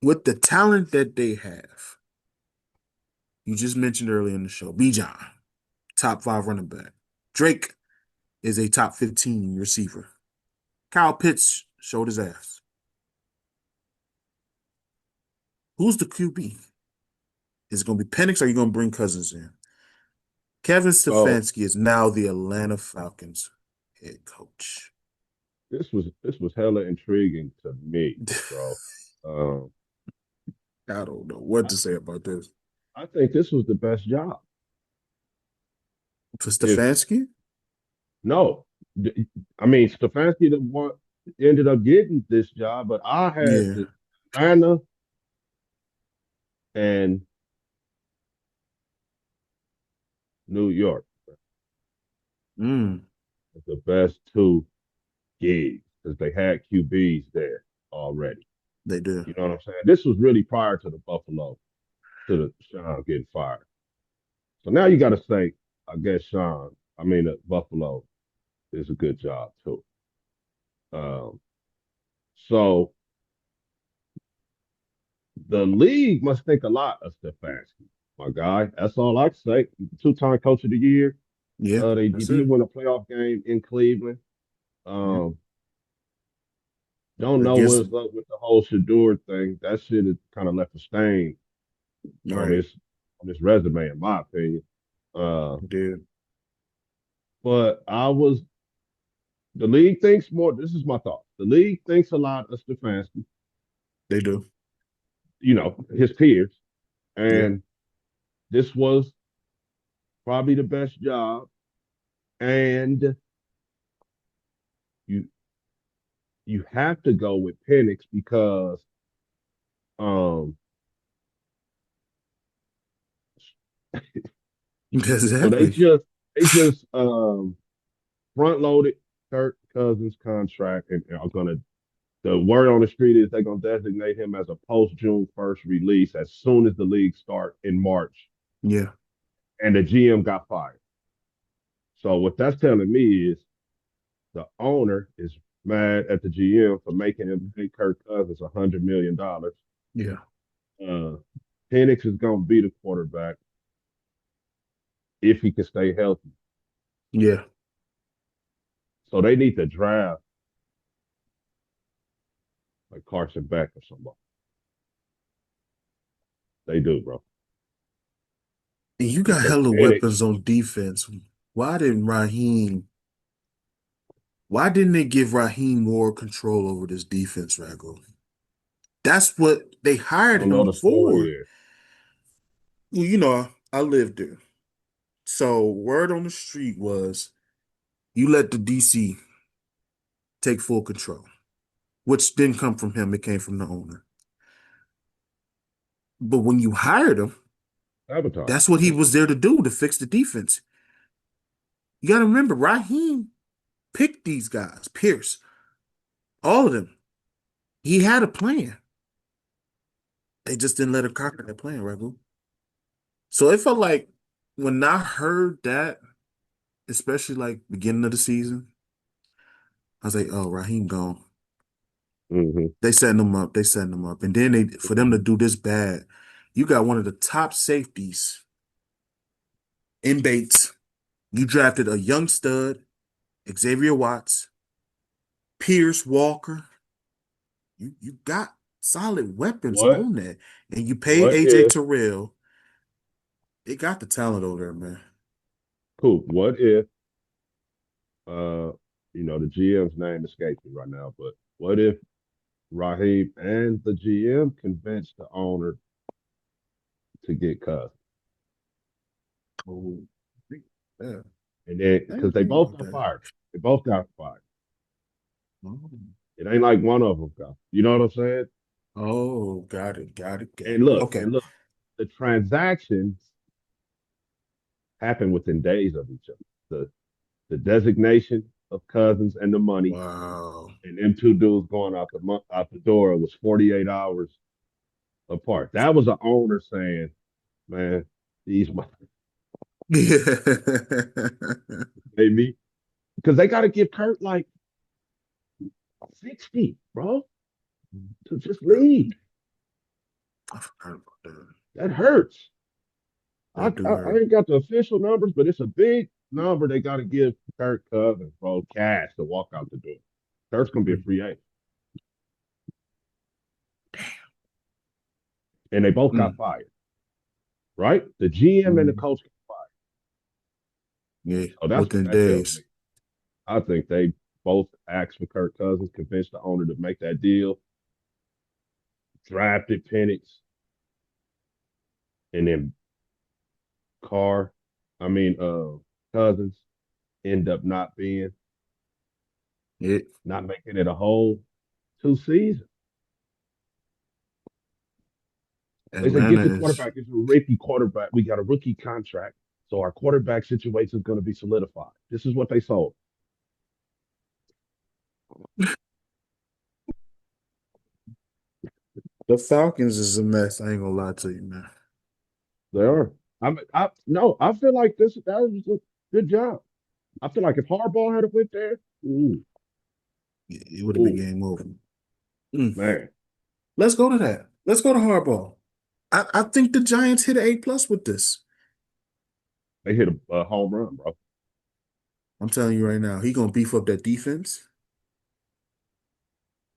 with the talent that they have. You just mentioned earlier in the show, Bijan, top 5 running back. Drake is a top 15 receiver. Kyle Pitts showed his ass. Who's the QB? Is it going to be Penix or are you going to bring Cousins in? Kevin So Stefanski is now the Atlanta Falcons head coach. this was hella intriguing to me, bro. Um, I don't know what I, to say about this. I think this was the best job. For If Stefanski? no, I mean Stefanski the one ended up getting this job, but I had Yeah. the Atlanta and New York Mm. as the best two gigs. because they had QBs there already. They do. You know what I'm saying? This was really prior to the Buffalo, to the Sean getting fired. So now you got to say, I guess Buffalo is a good job too. Um, so the league must think a lot of Stefanski, my guy. That's all I can say. Two-time coach of the year. Yeah, He that's did it. win a playoff game in Cleveland. Yeah. Um, don't know Against what's up with the whole Shador thing. That shit has kind of left a stain on right. his resume, in my opinion. Uh, Dude. but the league thinks more. This is my thought. The league thinks a lot of Stefanski, They do. his peers, Yeah. and this was probably the best job. And you you have to go with Penix because um so Exactly. they just front loaded Kirk Cousins contract and are gonna the word on the street is they're gonna designate him as a post June 1st release as soon as the league start in March. Yeah. And the GM got fired. So what that's telling me is the owner is mad at the GM for making him pay Kirk Cousins $100 million. Yeah. Uh, Penix is going to be the quarterback if he can stay healthy. Yeah. So they need to draft like Carson Beck or somebody. They do, bro. And you got Because hella Penix, weapons on defense. Why didn't Raheem why didn't they give Raheem more control over this defense, Rago? That's what they I hired don't know him the story for. there. Well, I lived there. So word on the street was you let the DC take full control, which didn't come from him, it came from the owner. But when you hired him, Sabotage. that's what he Yeah. was there to do, to fix the defense. You got to remember, Raheem picked these guys, Pierce, all of them. He had a plan. They just didn't let him conquer that plan, Ragu. So it felt like when I heard that, especially like beginning of the season, I was like, oh, Raheem gone. Mm-hmm. They setting them up. They setting them up. And then for them to do this bad, you got one of the top safeties in Bates. You drafted a young stud, Xavier Watts, Pierce Walker. You got solid weapons What? on that. And you pay What AJ if? Terrell. They got the talent over there, man. Cool. What if? Uh, the GM's name escapes me right now, but what if Raheem and the GM convinced the owner to get Cousins? Oh, yeah. And then I didn't because they think both about got that. fired, they both got fired. Oh, It ain't like one of them got. You know what I'm saying? oh, got it, got it, got And it. look, Okay. the transactions happen within days of each other. The designation of Cousins and the money, Wow. and them two dudes going out the door was 48 hours apart. That was an owner saying, "Man, these my baby," because they got to give Kurt like 60, bro, to just leave. I forgot about that. That hurts. That do I hurt. ain't got the official numbers, but it's a big number they got to give Kirk Cousins, bro, cash to walk out the door. Kirk's gonna be a free agent, and they both got Mm, fired, right? The GM and the mm, coach got fired. yeah, So that's what within that tells me. days. I think they both asked for Kirk Cousins, convinced the owner to make that deal, drafted Penix, and then Carr, I mean, Cousins end up Yeah, not making it a whole 2 seasons. They said, Atlanta get the is. quarterback. It's a rookie quarterback. We got a rookie contract. So our quarterback situation is going to be solidified. This is what they sold. The Falcons is a mess. I ain't gonna lie to you, man. They are. I no, I feel like that was a good job. I feel like if Harbaugh had went there, It would have been ooh, game over. Mm. man, Let's go to that. Let's go to hardball. I think the Giants hit an A+ with this. they hit a home run, bro. I'm telling you right now, he gonna beef up that defense.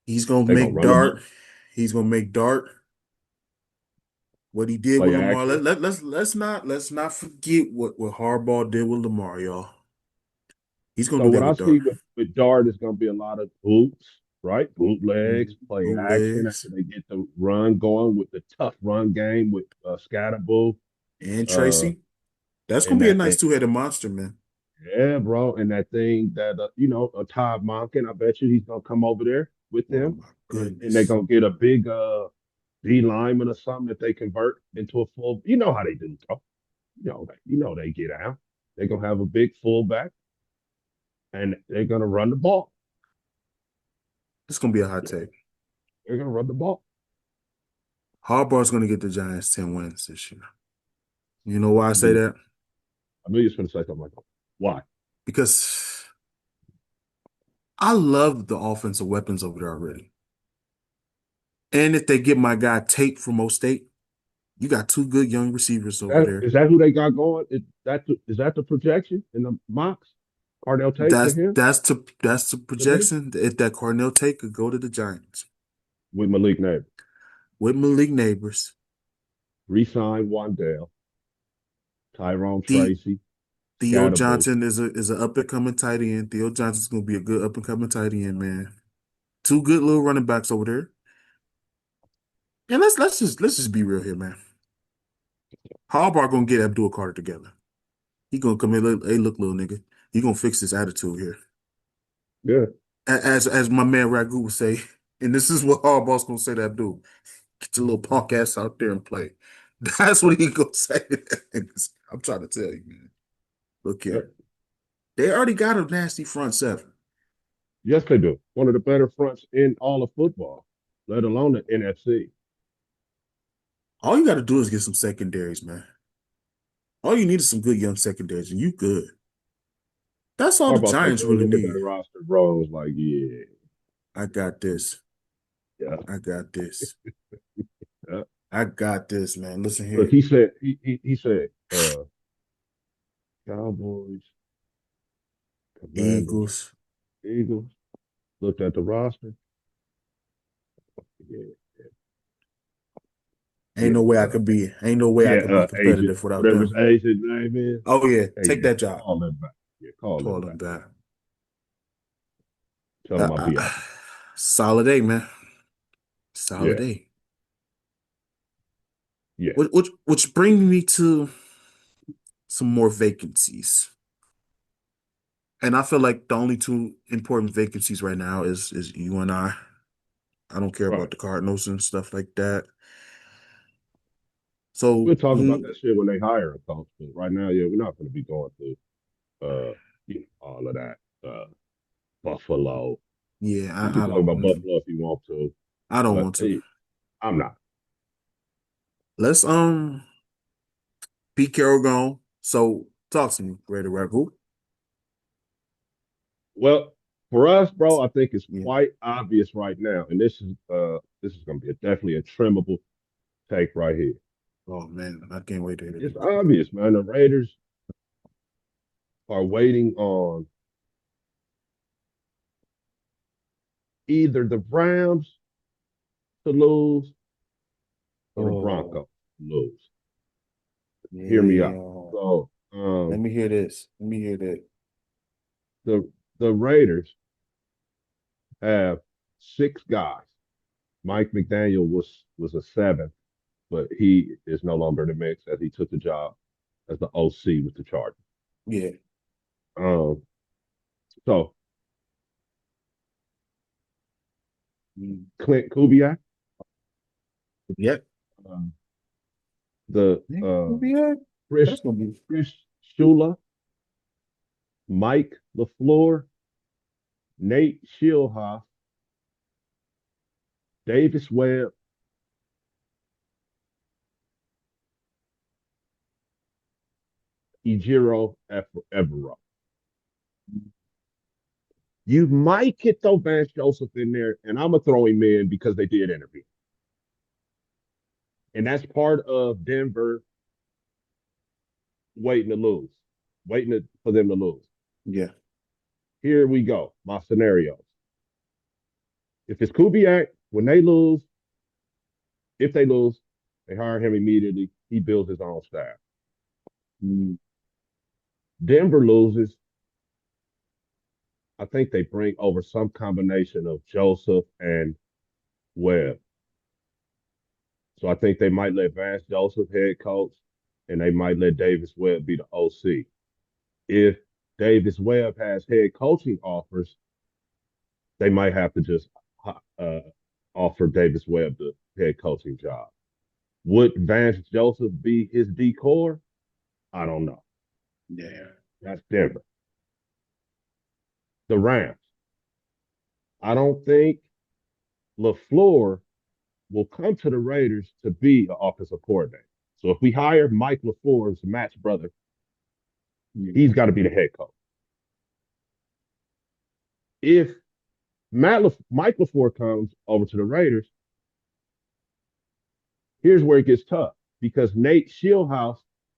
He's gonna They gonna make run the Dart. ball, He's gonna make Dart what he did with play Lamar. action. Let's not forget what Harbaugh did with Lamar, y'all. He's gonna So do what that I with Dart. see with Dart is gonna be a lot of boots, right? Bootlegs, play action after Bootlegs they get the run going with the tough run game with Scatterboo, and uh, Tracy. That's gonna and be a that nice thing. two-headed monster, man. Yeah, bro, and that thing that Todd Monken, I bet you he's gonna come over there with Oh them, my and they're goodness. gonna get a big D lineman or something that they convert into a full. You know how they do, bro. You know they get out. They're gonna have a big fullback, and they're gonna run the ball. It's gonna be a hot take. They're gonna run the ball. Harbaugh's gonna get the Giants 10 wins this year. You know why I I say knew, that? I knew you was gonna say something like that. Why? Because I love the offensive weapons over there already. And if they get my guy Tate from O State, you got two good young receivers over there. Is that who they got going? Is that the projection in the mocks? Cardell Tate to That's him that's the to them projection. If that Cornell Tate could go to the Giants with Malik Neighbors. with Malik Neighbors, Resign Wandale, Tyrone the Tracy, Theo Scatterboo. Johnson is an up and coming tight end. Theo Johnson's gonna be a good up and coming tight end, man. Two good little running backs over there. And let's just be real here, man. Harbaugh gonna get Abdul Carter together. He gonna come in, hey, look, little nigga. He gonna fix his attitude here. Yeah, As my man Ragu would say, and this is what Harbaugh's gonna say to Abdul. Get your little punk ass out there and play. That's what he gonna say. I'm trying to tell you, man. Look yeah. here. They already got a nasty front seven. Yes, they do. One of the better fronts in all of football, let alone the NFC. All you gotta do is get some secondaries, man. All you need is some good young secondaries, and you good. That's all the Harbaugh take Giants a really look at need. that roster, bro, and was like, yeah, I got this. yeah, I got this. yeah. I got this, man. Listen Look, here. he said, Cowboys, Commanders, Eagles. Eagles. Looked at the roster. Yeah, Ain't yeah, no way I could be. Ain't no way I could be Agent, competitive without whatever his them. agent name is. Oh yeah, Hey, take yeah, that job. call him back. Yeah, call him Call them back. back. Tell Uh, him I'll uh, be out. solid A, man. Solid Yeah, A. yeah. Which bring me to some more vacancies. And I feel like the only two important vacancies right now is you and I. I don't care Right. about the Cardinals and stuff like that. We'll So talk about that shit when they hire a coach. But right now, yeah, we're not going to be going through all of that. Buffalo. yeah, You can I talk don't about want to. Buffalo if you want to, I don't but want to. hey, I'm not. Let's Pete Carroll gone. So talk to me, Raider Ragu. Well, for us, bro, I think it's Yeah. quite obvious right now, and this is going to be definitely a trimmable take right here. Oh man, I can't wait to hear It's this. obvious, man. The Raiders are waiting on either the Rams to lose or the Oh, Broncos to lose. Hear me out. yeah. So, Let me hear this. Let me hear that. the the Raiders have six guys. Mike McDaniel was a seventh, but he is no longer in the mix as he took the job as the OC with the Chargers. Yeah. Um, so Mm. Clint Kubiak, Yep. um, the Yeah, we'll be all right. Chris That's gonna be. Chris Shula, Mike LaFleur, Nate Schilhoff, Davis Webb, Ejiro Evero. You might get though Vance Joseph in there, and I'm gonna throw him in because they did interview, and that's part of Denver waiting to lose, for them to lose. Yeah. Here we go. My scenarios. If it's Kubiak, when they lose, if they lose, they hire him immediately. He builds his own staff. Mm, Denver loses. I think they bring over some combination of Joseph and Webb. So I think they might let Vance Joseph head coach, and they might let Davis Webb be the OC. If Davis Webb has head coaching offers, they might have to just uh, offer Davis Webb the head coaching job. Would Vance Joseph be his decor? I don't know. yeah. That's Denver. The Rams. I don't think LaFleur will come to the Raiders to be an offensive coordinator. So if we hire Mike LaFleur's Matt's brother, Yeah. he's got to be the head coach. If Mike LaFleur comes over to the Raiders, here's where it gets tough because Nate Shieldhouse,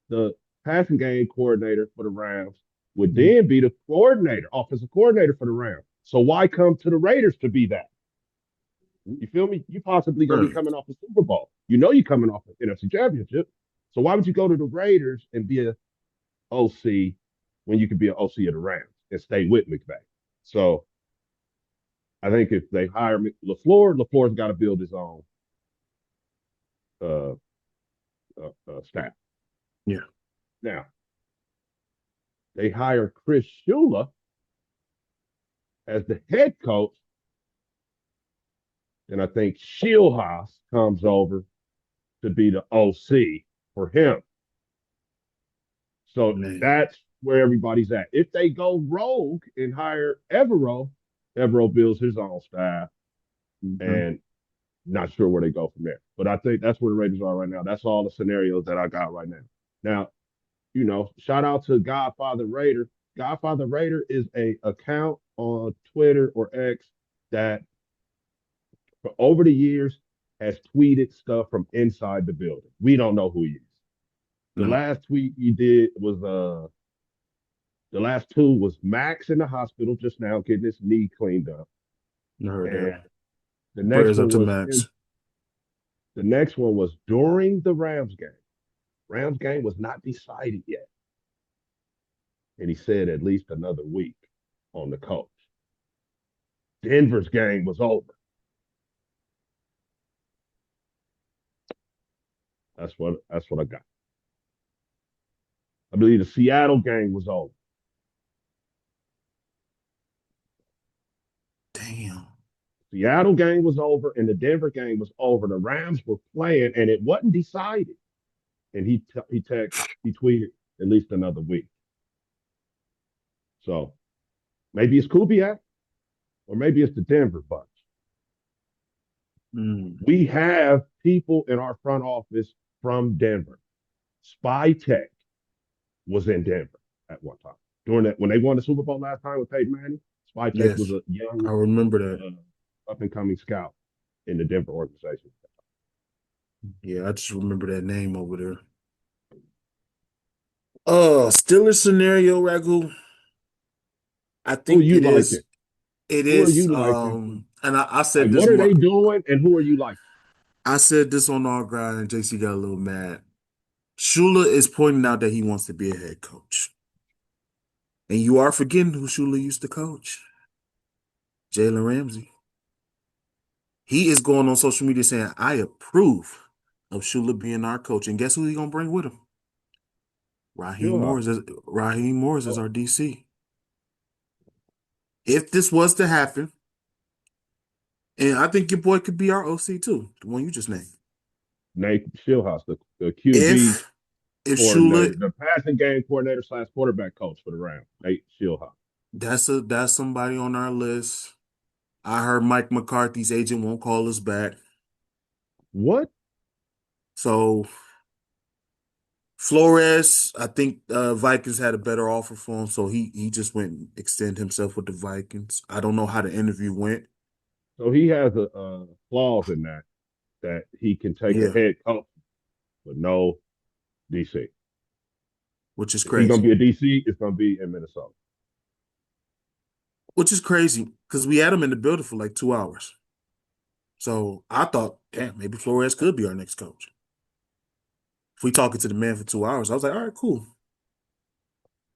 the passing game coordinator for the Rams, would Mm, then be the coordinator, offensive coordinator for the Rams. So why come to the Raiders to be that? You feel me? You possibly gonna be right. coming off a Super Bowl. You know you're coming off an NFC Championship. So why would you go to the Raiders and be a OC when you could be an OC of the Rams and stay with McVay? So I think if they hire LaFleur, LaFleur's got to build his own uh, staff. Yeah. Now they hire Chris Shula as the head coach, and I think Shieldhouse comes over to be the OC for him. So Man. that's where everybody's at. If they go rogue and hire Evero, Evero builds his own staff, Mhm. and not sure where they go from there. But I think that's where the Raiders are right now. That's all the scenarios that I got right now. Now, shout out to Godfather Raider. Godfather Raider is a account on Twitter or X that for over the years has tweeted stuff from inside the building. We don't know who he is. The No, last tweet he did was the last two was Max in the hospital just now getting his knee cleaned up. I heard And that. the next Prayers up one to was Max. him. The next one was during the Rams game. Rams game was not decided yet. And he said at least another week on the coach. Denver's game was over. That's what I got. I believe the Seattle game was over. Damn. Seattle game was over and the Denver game was over. The Rams were playing and it wasn't decided. And he tweeted at least another week. So maybe it's Kubiak or maybe it's the Denver bunch. Mm. We have people in our front office from Denver. Spy Tech was in Denver at one time. During that, when they won the Super Bowl last time with Peyton Manning, Spy Tech was Yes, a young, I remember that. up and coming scout in the Denver organization. Yeah, I just remember that name over there. Steelers scenario, Ragu. I Who are think you it liking? is. It Who are is. you liking? And I Like, said this. what are they doing, and who are you liking? I said this on our grind, and JC got a little mad. Shula is pointing out that he wants to be a head coach, and you are forgetting who Shula used to coach. Jalen Ramsey. He is going on social media saying, "I approve of Shula being our coach," and guess who he gonna bring with him? Raheem Sure. Morris. Raheem Morris is Oh, our DC. If this was to happen, and I think your boy could be our OC too, the one you just named. Nate Shieldhouse, the QB If if coordinator, Shula, the passing game coordinator slash quarterback coach for the Rams. Nate Shieldhouse. that's somebody on our list. I heard Mike McCarthy's agent won't call us back. What? So Flores, I think Vikings had a better offer for him, so he just went and extended himself with the Vikings. I don't know how the interview went. So he has a clause in that he can take a Yeah, head coach, but no DC. which is If he's gonna crazy. be a DC, it's gonna be in Minnesota. Which is crazy because we had him in the building for like 2 hours. So I thought, damn, maybe Flores could be our next coach. If we talking to the man for 2 hours, I was like, all right, cool.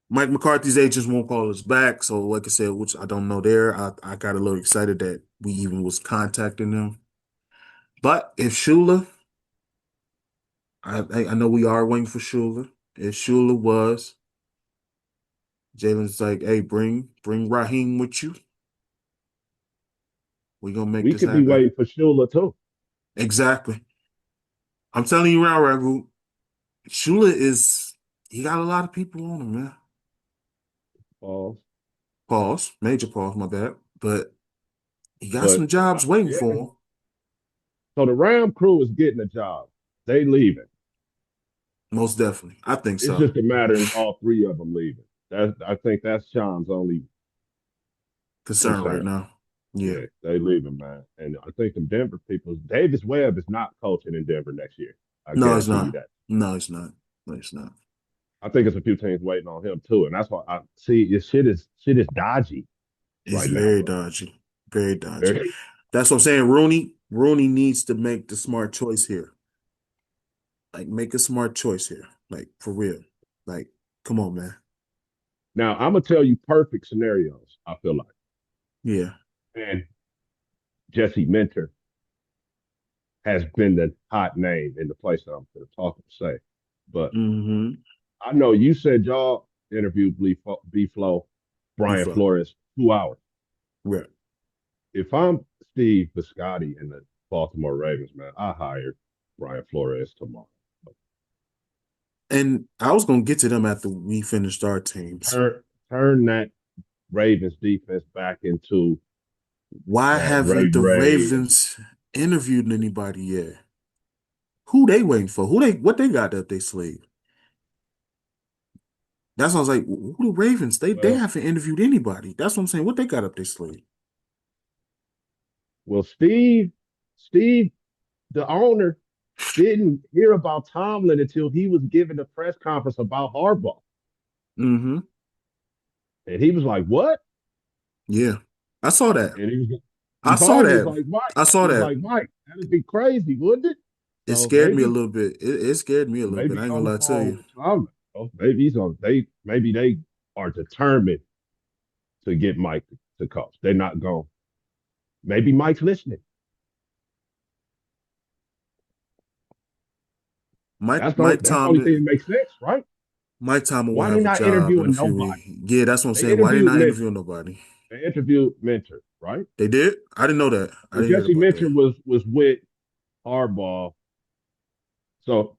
Mike McCarthy's agents won't call us back. So, like I said, which I don't know there, I got a little excited that we even was contacting them. But if Shula, I know we are waiting for Shula. If Shula was, Jalen's like, hey, bring Raheem with you. We gonna make We this could be happen. waiting for Shula too. Exactly. I'm telling you now, Ragu, Shula is he got a lot of people on him, man. Uh, Pause, major pause, my bad. But he got but some jobs waiting yeah, for him. so the Ram crew is getting a job. They leaving. Most definitely. I think It's so. just a matter of all three of them leaving. I think that's Sean's only Concern right concern. now. Yeah. Yeah, they leaving, man. And I think the Denver people, Davis Webb is not coaching in Denver next year. I No, it's guarantee you not. that. No, it's not. No, it's not. I think it's a few teams waiting on him too, and that's why I see this shit is dodgy It's right now, very bro. dodgy. Very dodgy. Very. That's what I'm saying. Rooney needs to make the smart choice here. Like, make a smart choice here. Like, for real. Like, come on, man. Now I'm gonna tell you perfect scenarios. I feel like, Yeah. and Jesse Minter has been the hot name in the place that I'm going to talk and say, but Mm-hmm. I know you said y'all interviewed B Flow, Brian B-Flow. Flores 2 hours. Right. If I'm Steve Biscotti in the Baltimore Ravens, man, I hire Brian Flores tomorrow. And I was gonna get to them after we finished our teams. Turn that Ravens defense back into Why that haven't the Ray. Ravens interviewed anybody yet? Who they waiting for? Who they what they got up their sleeve? That's what I was like, who the Ravens? They Well, haven't interviewed anybody. That's what I'm saying. What they got up their sleeve? well, Steve, the owner, didn't hear about Tomlin until he was giving a press conference about Harbaugh. Mm-hmm. And he was like, "What?" Yeah. I saw that. And he I saw called him. He was that. like, "Mike." I saw He was that. like, "Mike, that'd be crazy, wouldn't it?" It So scared me a little bit. It scared me a little bit. maybe I ain't on gonna the lie to phone you. with Tomlin. Oh, maybe he's on. Maybe they are determined to get Mike to coach. They're not going. Maybe Mike's listening. Mike Mike That's the only thing that Tomlin makes sense, right? Mike Tomlin will Why they have a not job in a interviewing few nobody? weeks. Yeah, that's what I'm They saying. Why they interviewed not Mentor. interviewing nobody? They interviewed Mentor, right? They did? I didn't know that. I Well, didn't hear Jesse about Mentor that. was with Harbaugh. So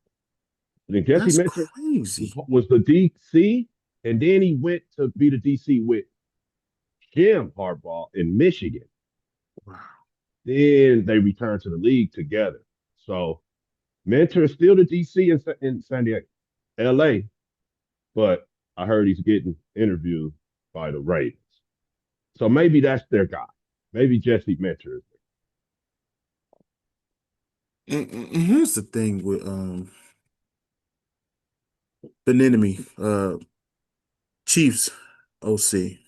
I think Jesse That's Mentor crazy. was the DC, and then he went to be the DC with Jim Harbaugh in Michigan. Wow. Then they returned to the league together. So Mentor is still the DC in San Diego, LA, but I heard he's getting interviewed by the Raiders. So maybe that's their guy. Maybe Jesse Mentor is And here's the thing with Benenemy, Chiefs OC.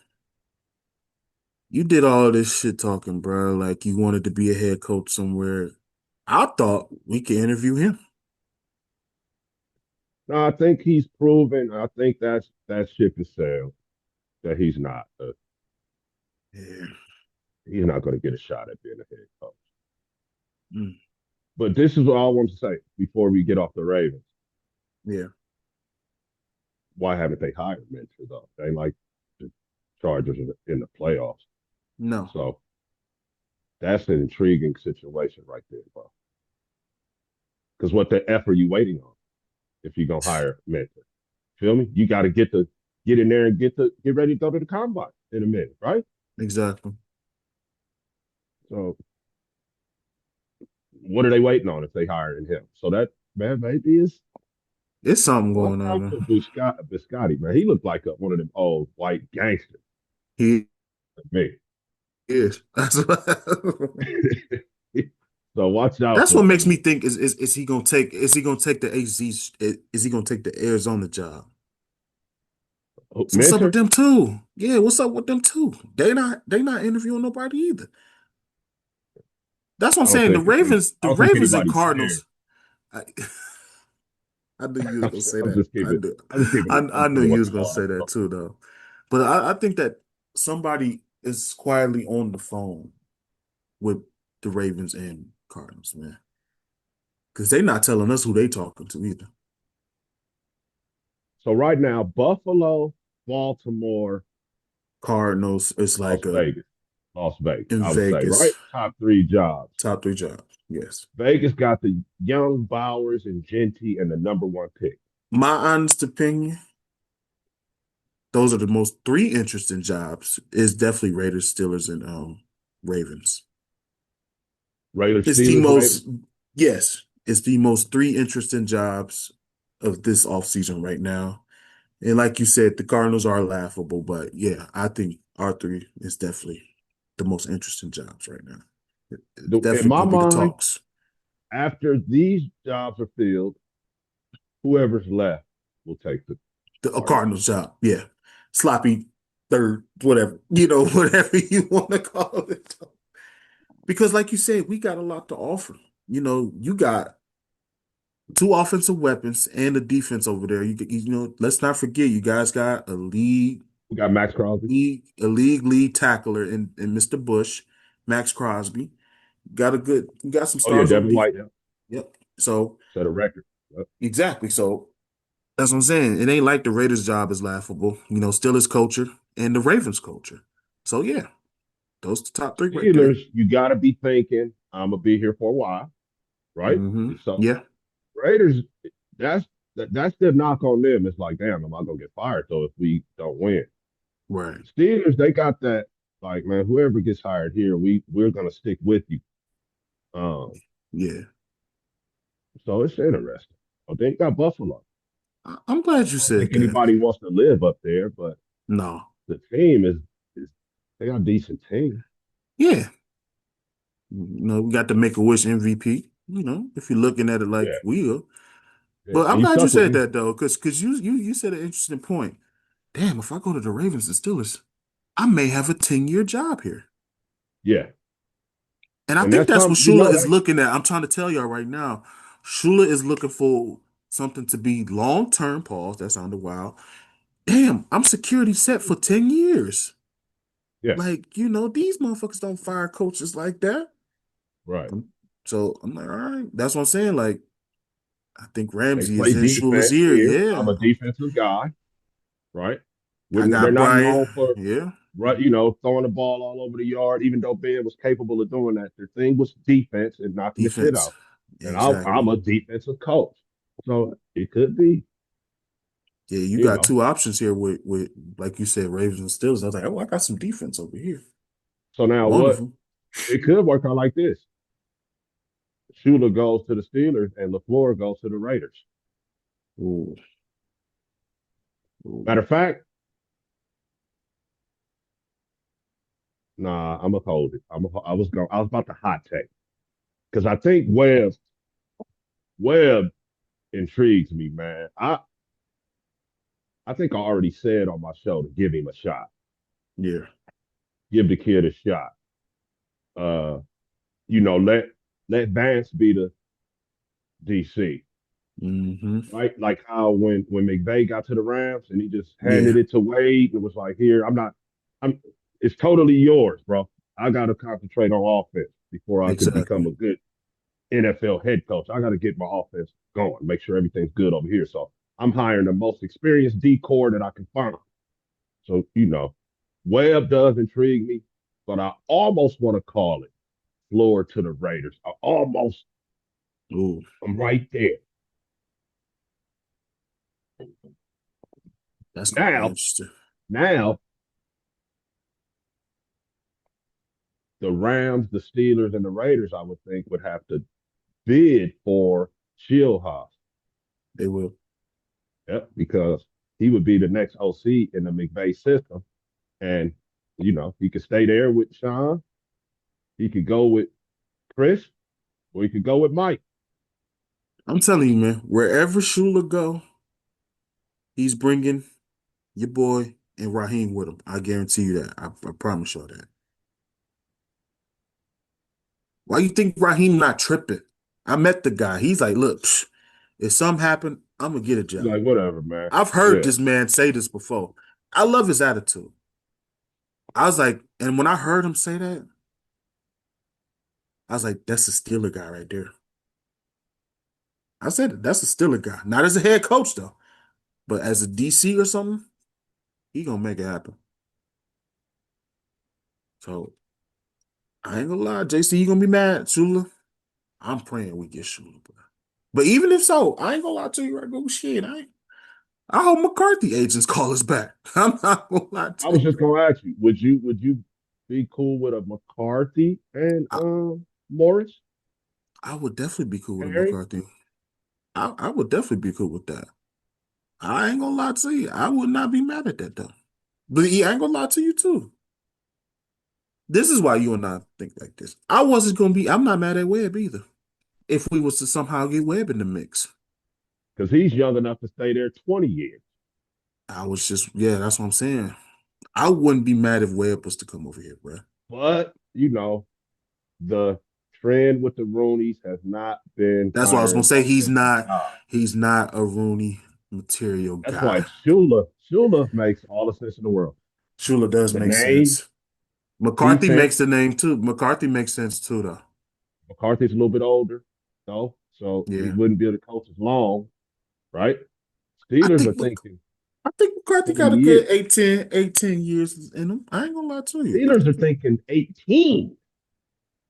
You did all this shit talking, bro. Like you wanted to be a head coach somewhere. I thought we could interview him. No, I think he's proven. I think that ship is sailed. That Yeah. he's not going to get a shot at being a head coach. Mm. But this is what I want to say before we get off the Ravens. Yeah. Why haven't they hired Mentor though? They like the Chargers in the playoffs, No. so that's an intriguing situation right there, bro. Because what the F are you waiting on if you're gonna hire Mentor? Feel me? You got to get in there and get ready to go to the combine in a minute, right? Exactly. So what are they waiting on if they hiring him? So that man maybe is It's something What's going on, wrong man. with Biscotti, man? He looked like one of them old white gangsters He like me. is. So watch out That's what for makes me him. think is he gonna take the AZ is he gonna take the Arizona job? Oh, So what's up with Mentor? them too? Yeah, what's up with them too? They not interviewing nobody either. That's what I'm saying. The Ravens, I the don't think Ravens and anybody's scared. Cardinals. I, I knew you was gonna say I'm that. just keeping I I'm knew keeping you with was the gonna boys, say that bro. too, though. But I think that somebody is quietly on the phone with the Ravens and Cardinals, man, because they not telling us who they talking to either. So right now, Buffalo, Baltimore, Cardinals, it's Las like a Vegas. Las Vegas, in I would say, right? Vegas Top three jobs. top three jobs. Yes, Vegas got the young Bowers and Genty and the number one pick. my honest opinion, those are the most three interesting jobs. Is definitely Raiders, Steelers, and Ravens. Raiders, It's the Steelers, Ravens. most yes, it's the most three interesting jobs of this offseason right now. And like you said, the Cardinals are laughable, but yeah, I think R3 is definitely the most interesting jobs right now. It's In definitely my gonna be the mind, talks. after these jobs are filled, whoever's left will take the The Cardinals Cardinals job. job, yeah. Sloppy third, whatever, whatever you want to call it. Because like you said, we got a lot to offer. You got two offensive weapons and a defense over there. Let's not forget, you guys got We got Max Crosby. league lead tackler in Mr. Bush, Max Crosby. You got some Oh yeah, stars on Devin defense. White. Yeah, Yep. So set a record. Yep. exactly. So that's what I'm saying. It ain't like the Raiders' job is laughable. Still his culture and the Ravens' culture. So yeah, those the top three right there. Steelers, you got to be thinking I'm gonna be here for a while, right? So Yeah. Raiders, that's that's their knock on them. It's like, damn, am I gonna get fired though if we don't win? Right. Steelers, they got that. Like, man, whoever gets hired here, we're gonna stick with you. Um, Yeah. so it's interesting. Oh, they got Buffalo. I'm glad you I don't said think that. anybody wants to live up there, but No. the team is they got a decent team. Yeah. We got the Make-A-Wish MVP. If you're looking at it like Yeah, we are. yeah. But And I'm you glad you stuck with said me. that though, because you said an interesting point. Damn, if I go to the Ravens and Steelers, I may have a 10-year job here. Yeah, And I and think that's that's what something Shula is that looking at. I'm trying to tell y'all right now. Shula is looking for something to be long-term. Pause. That sounded wild. Damn, I'm security set for 10 years. yeah, Like, these motherfuckers don't fire coaches like that. right. So I'm like, all right. That's what I'm saying. Like, I think They Ramsey play is in Shula's defense ear. here. I'm Yeah. a defensive guy, right? I They're got not Brian. known for Yeah. right, throwing the ball all over the yard. Even though Ben was capable of doing that, their thing was defense and knocking the shit Defense. out. And I'm Exactly. a defensive coach, so it could be, Yeah, you you got know. two options here with like you said, Ravens and Steelers. I was like, oh, I got some defense over here. So now One of what? them. It could work out like this: Shula goes to the Steelers and LaFleur goes to the Raiders. Ooh, ooh. Matter of fact, nah, I'm gonna hold it. I was about to hot take because I think Webb intrigues me, man. I think I already said on my show to give him a shot, Yeah. give the kid a shot. Uh, let Vance be the DC, Mm-hmm. right? Like how when McVay got to the Rams and he just handed Yeah. it to Wade and was like, "Here, I'm. It's totally yours, bro. I got to concentrate on offense before I can become Exactly. a good NFL head coach. I got to get my offense going, make sure everything's good over here. So I'm hiring the most experienced D core that I can find. So, Webb does intrigue me, but I almost want to call it floor to the Raiders. Ooh, I'm right there. that's gonna be Now, interesting. now the Rams, the Steelers, and the Raiders, I would think, would have to bid for Shieldhouse. They will. Yep, because he would be the next OC in the McVay system. And, he could stay there with Sean. He could go with Chris, or he could go with Mike. I'm telling you, man, wherever Shula go, he's bringing your boy and Raheem with him. I guarantee you that. I promise you that. Why you think Raheem not tripping? I met the guy. He's like, look, if something happen, I'm gonna get a He's job. like, whatever, man. I've heard Yeah. this man say this before. I love his attitude. I was like, and when I heard him say that, I was like, that's a Steeler guy right there. I said it. That's a Steeler guy. Not as a head coach though, but as a DC or something, he gonna make it happen. So I ain't gonna lie, JC, you gonna be mad, Shula. I'm praying we get Shula, bro. But even if so, I ain't gonna lie to you right go shit. I hope McCarthy agents call us back. I'm not gonna lie I to was you. just gonna ask you, would you be cool with a McCarthy and I, Morris I would definitely be cool with a pairing? McCarthy. I would definitely be cool with that. I ain't gonna lie to you. I would not be mad at that though. But yeah, I ain't gonna lie to you too. This is why you and I think like this. I'm not mad at Webb either. If we was to somehow get Webb in the mix. Because he's young enough to stay there 20 years. Yeah, that's what I'm saying. I wouldn't be mad if Webb was to come over here, bro. But, the trend with the Roonies has not been That's why I was gonna hiring say offensive guys. he's not a Rooney material That's why guy. Shula makes all the sense in the world. Shula does The make name, sense. McCarthy defense. makes the name too. McCarthy makes sense too, though. McCarthy's a little bit older, though, so he Yeah. wouldn't be able to coach as long, right? I Steelers are think thinking I think McCarthy 20 got a good years. 18 years in him. I ain't gonna lie to you. Steelers are thinking 18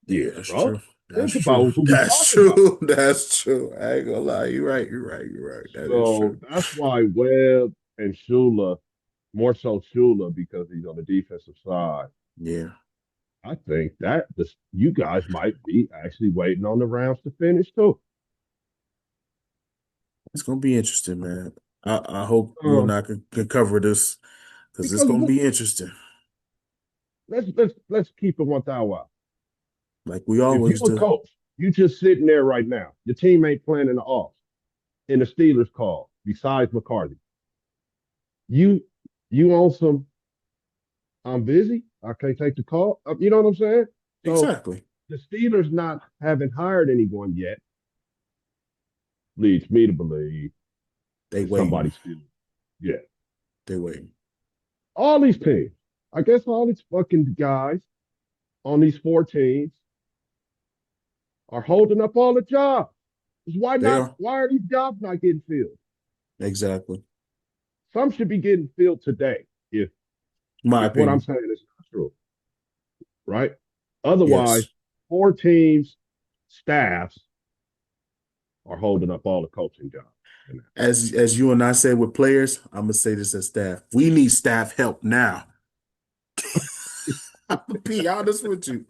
Yeah, years, that's bro. true. That's Think true. about who we That's talking about. true. That's true. I ain't gonna lie. You're right. You're right. You're right. That is So true. that's why Webb and Shula, more so Shula because he's on the defensive side. Yeah. I think that you guys might be actually waiting on the Rams to finish too. It's gonna be interesting, man. I hope you and Um, I can cover this because it's because gonna be interesting, let's keep it 1,000. like we If you always a do. coach, you just sitting there right now. Your team ain't playing in the off. In the Steelers call, besides McCarthy. You you on some I'm busy. I can't take the call. You know what I'm saying? So Exactly. the Steelers not having hired anyone yet leads me to believe They that waiting. somebody's still, yeah. They waiting. All these teams, I guess all these fucking guys on these four teams are holding up all the jobs. Why They not? are. Why are these jobs not getting filled? Exactly. Some should be getting filled today if My what I'm opinion. saying is not true, right? Otherwise, Yes. four teams, staffs are holding up all the coaching jobs. As you and I said with players, I'm gonna say this as staff. We need staff help now. I'm gonna be honest with you.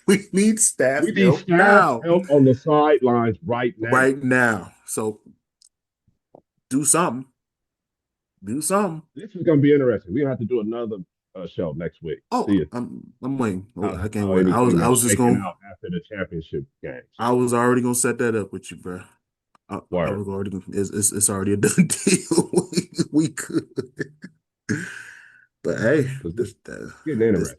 We need staff We need help staff now. help on the sidelines right now. Right now. So do something. Do something. This is going to be interesting. We have to do another show next week. Oh, See if, I'm waiting. Oh, I can't how wait. anything I is was just shaking gonna out after the championship games. I was already gonna set that up with you, bro. I Word. was already gonna, it's already a done deal. We could. But hey, Because it's getting this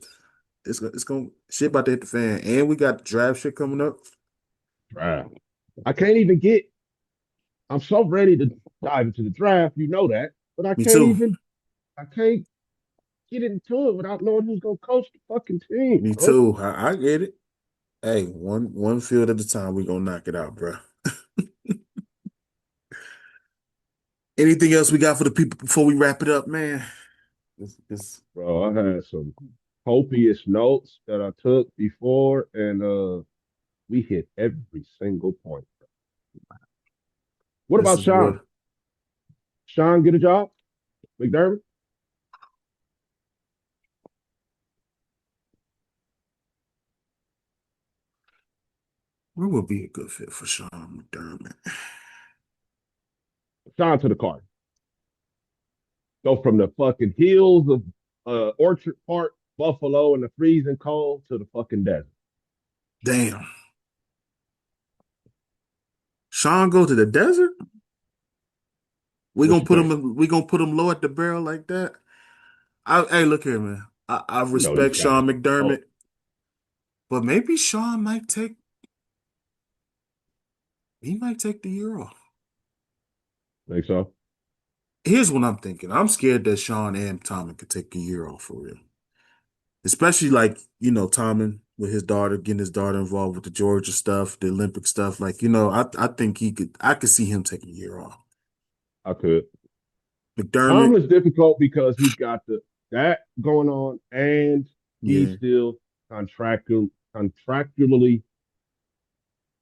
interesting. it's gonna shit about to hit the fan. And we got the draft shit coming up. Draft. I can't even get, I'm so ready to dive into the draft. You know that. But Me too. I can't get into it without knowing who's going to coach the fucking team, Me bro. too. I get it. Hey, one field at a time, we gonna knock it out, bro. Anything else we got for the people before we wrap it up, man? It's Bro, I had some copious notes that I took before, and we hit every single point. What this about is what Sean? Sean get a job? McDermott? we would be a good fit for Sean McDermott. Sean to the Cardinals. Go from the fucking hills of Orchard Park, Buffalo, in the freezing cold to the fucking desert. Damn. Sean go to the desert? What you think? We gonna put him low at the barrel like that? Hey, look here, man. I You know these respect guys Sean are cold. McDermott, but maybe he might take the year off. Think so? Here's what I'm thinking. I'm scared that Sean and Tommen could take a year off for real. Especially like, Tommen with his daughter, getting his daughter involved with the Georgia stuff, the Olympic stuff. Like, I think I could see him taking a year off. I could. McDermott, Tomlin's difficult because he's got that going on, and he's yeah, still contractually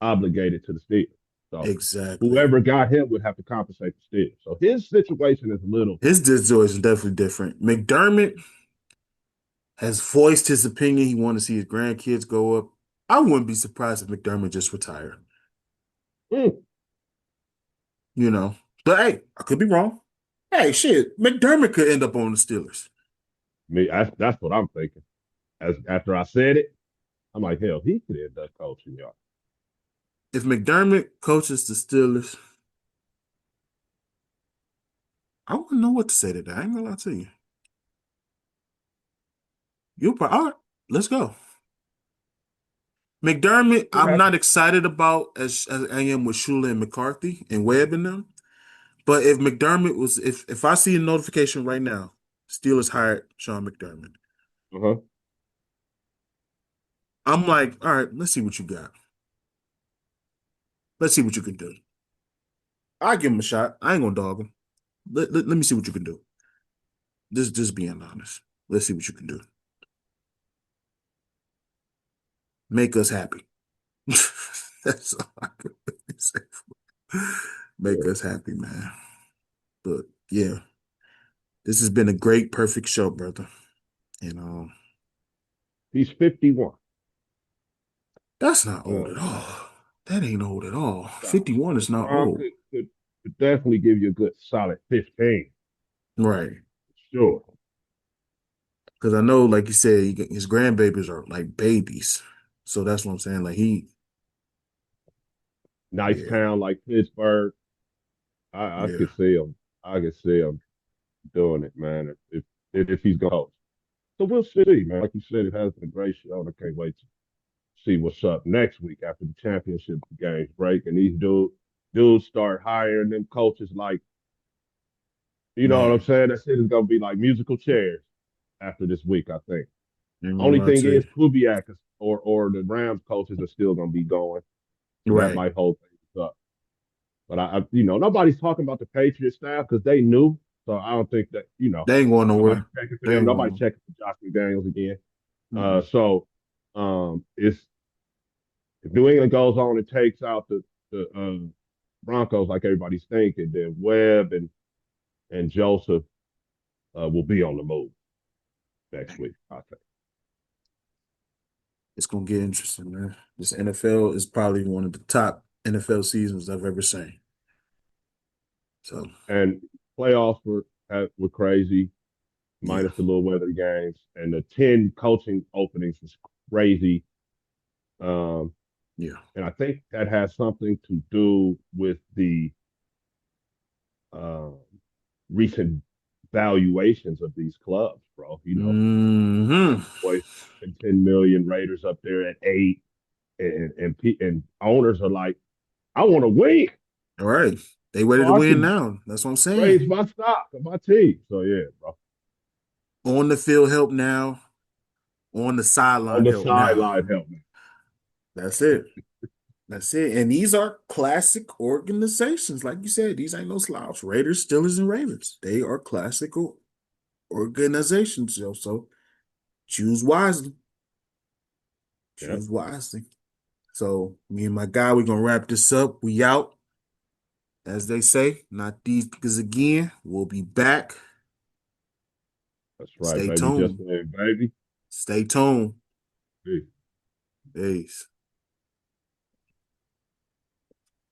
obligated to the Steelers. So exactly. whoever got him would have to compensate the Steelers. So his situation is a little His situation is definitely different. McDermott has voiced his opinion. He wanted to see his grandkids go up. I wouldn't be surprised if McDermott just retired, mm, you know. But hey, I could be wrong. Hey, shit, McDermott could end up on the Steelers. me. That's what I'm thinking. As after I said it, I'm like, hell, he could end up coaching y'all. If McDermott coaches the Steelers, I wouldn't know what to say to that. I ain't gonna lie to you. You'll probably, all right, let's go. McDermott, It I'm not happened. excited about as I am with Shula and McCarthy and Webb and them. But if McDermott was, if I see a notification right now, Steelers hired Sean McDermott. Uh-huh. I'm like, all right, let's see what you got. Let's see what you can do. I give him a shot. I ain't gonna dog him. Let me see what you can do. Just being honest. Let's see what you can do. Make us happy. That's all I can really say. Make Yeah. us happy, man. But yeah, this has been a great, perfect show, brother. And He's 51. that's not old Uh, at all. That ain't old at all. so 51 is his not prime old. could definitely give you a good solid 15. Right. Sure. Because I know, like you said, his grandbabies are like babies. So that's what I'm saying. Like Nice yeah, town like Pittsburgh. I yeah. could see him. I could see him doing it, man. If he's going to coach. So we'll see, man. Like you said, it has been a great show. I can't wait to see what's up next week after the championship games break and these dudes start hiring them coaches like, you know what I'm Man, saying? That shit is gonna be like musical chairs after this week, I think. ain't gonna Only lie thing to you. is Kubiak or the Rams coaches are still gonna be going, so that Right. might hold things up. But nobody's talking about the Patriots staff because they knew. So I don't think that They ain't going nobody's nowhere. checking for They them. ain't going Nobody's nowhere. checking for Josh McDaniels again. Mm-mm. So it's if New England goes on and takes out the Broncos like everybody's thinking, then Webb and Joseph will be on the move next week, I think. It's gonna get interesting, man. This NFL is probably one of the top NFL seasons I've ever seen. So And playoffs were crazy, yeah, minus the little weather games, and the 10 coaching openings was crazy. Um, yeah. and I think that has something to do with the uh, recent valuations of these clubs, bro. Hmm. Boys, 10 million Raiders up there at 8, and owners are like, I want to win All right. They ready so to I win can now. That's what I'm saying. raise my stock of my team. So yeah, bro. On the field help now. On the On sideline the help now. sideline, help me. That's it. That's it. And these are classic organizations. Like you said, these ain't no slouch. Raiders, Steelers, and Ravens. They are classical organizations, yo. So choose wisely. Yeah, Choose wisely. So me and my guy, we're gonna wrap this up. We out. As they say, not these niggas again. We'll be back. that's right, Stay baby. Just tuned. a baby. Stay tuned. Peace. Peace.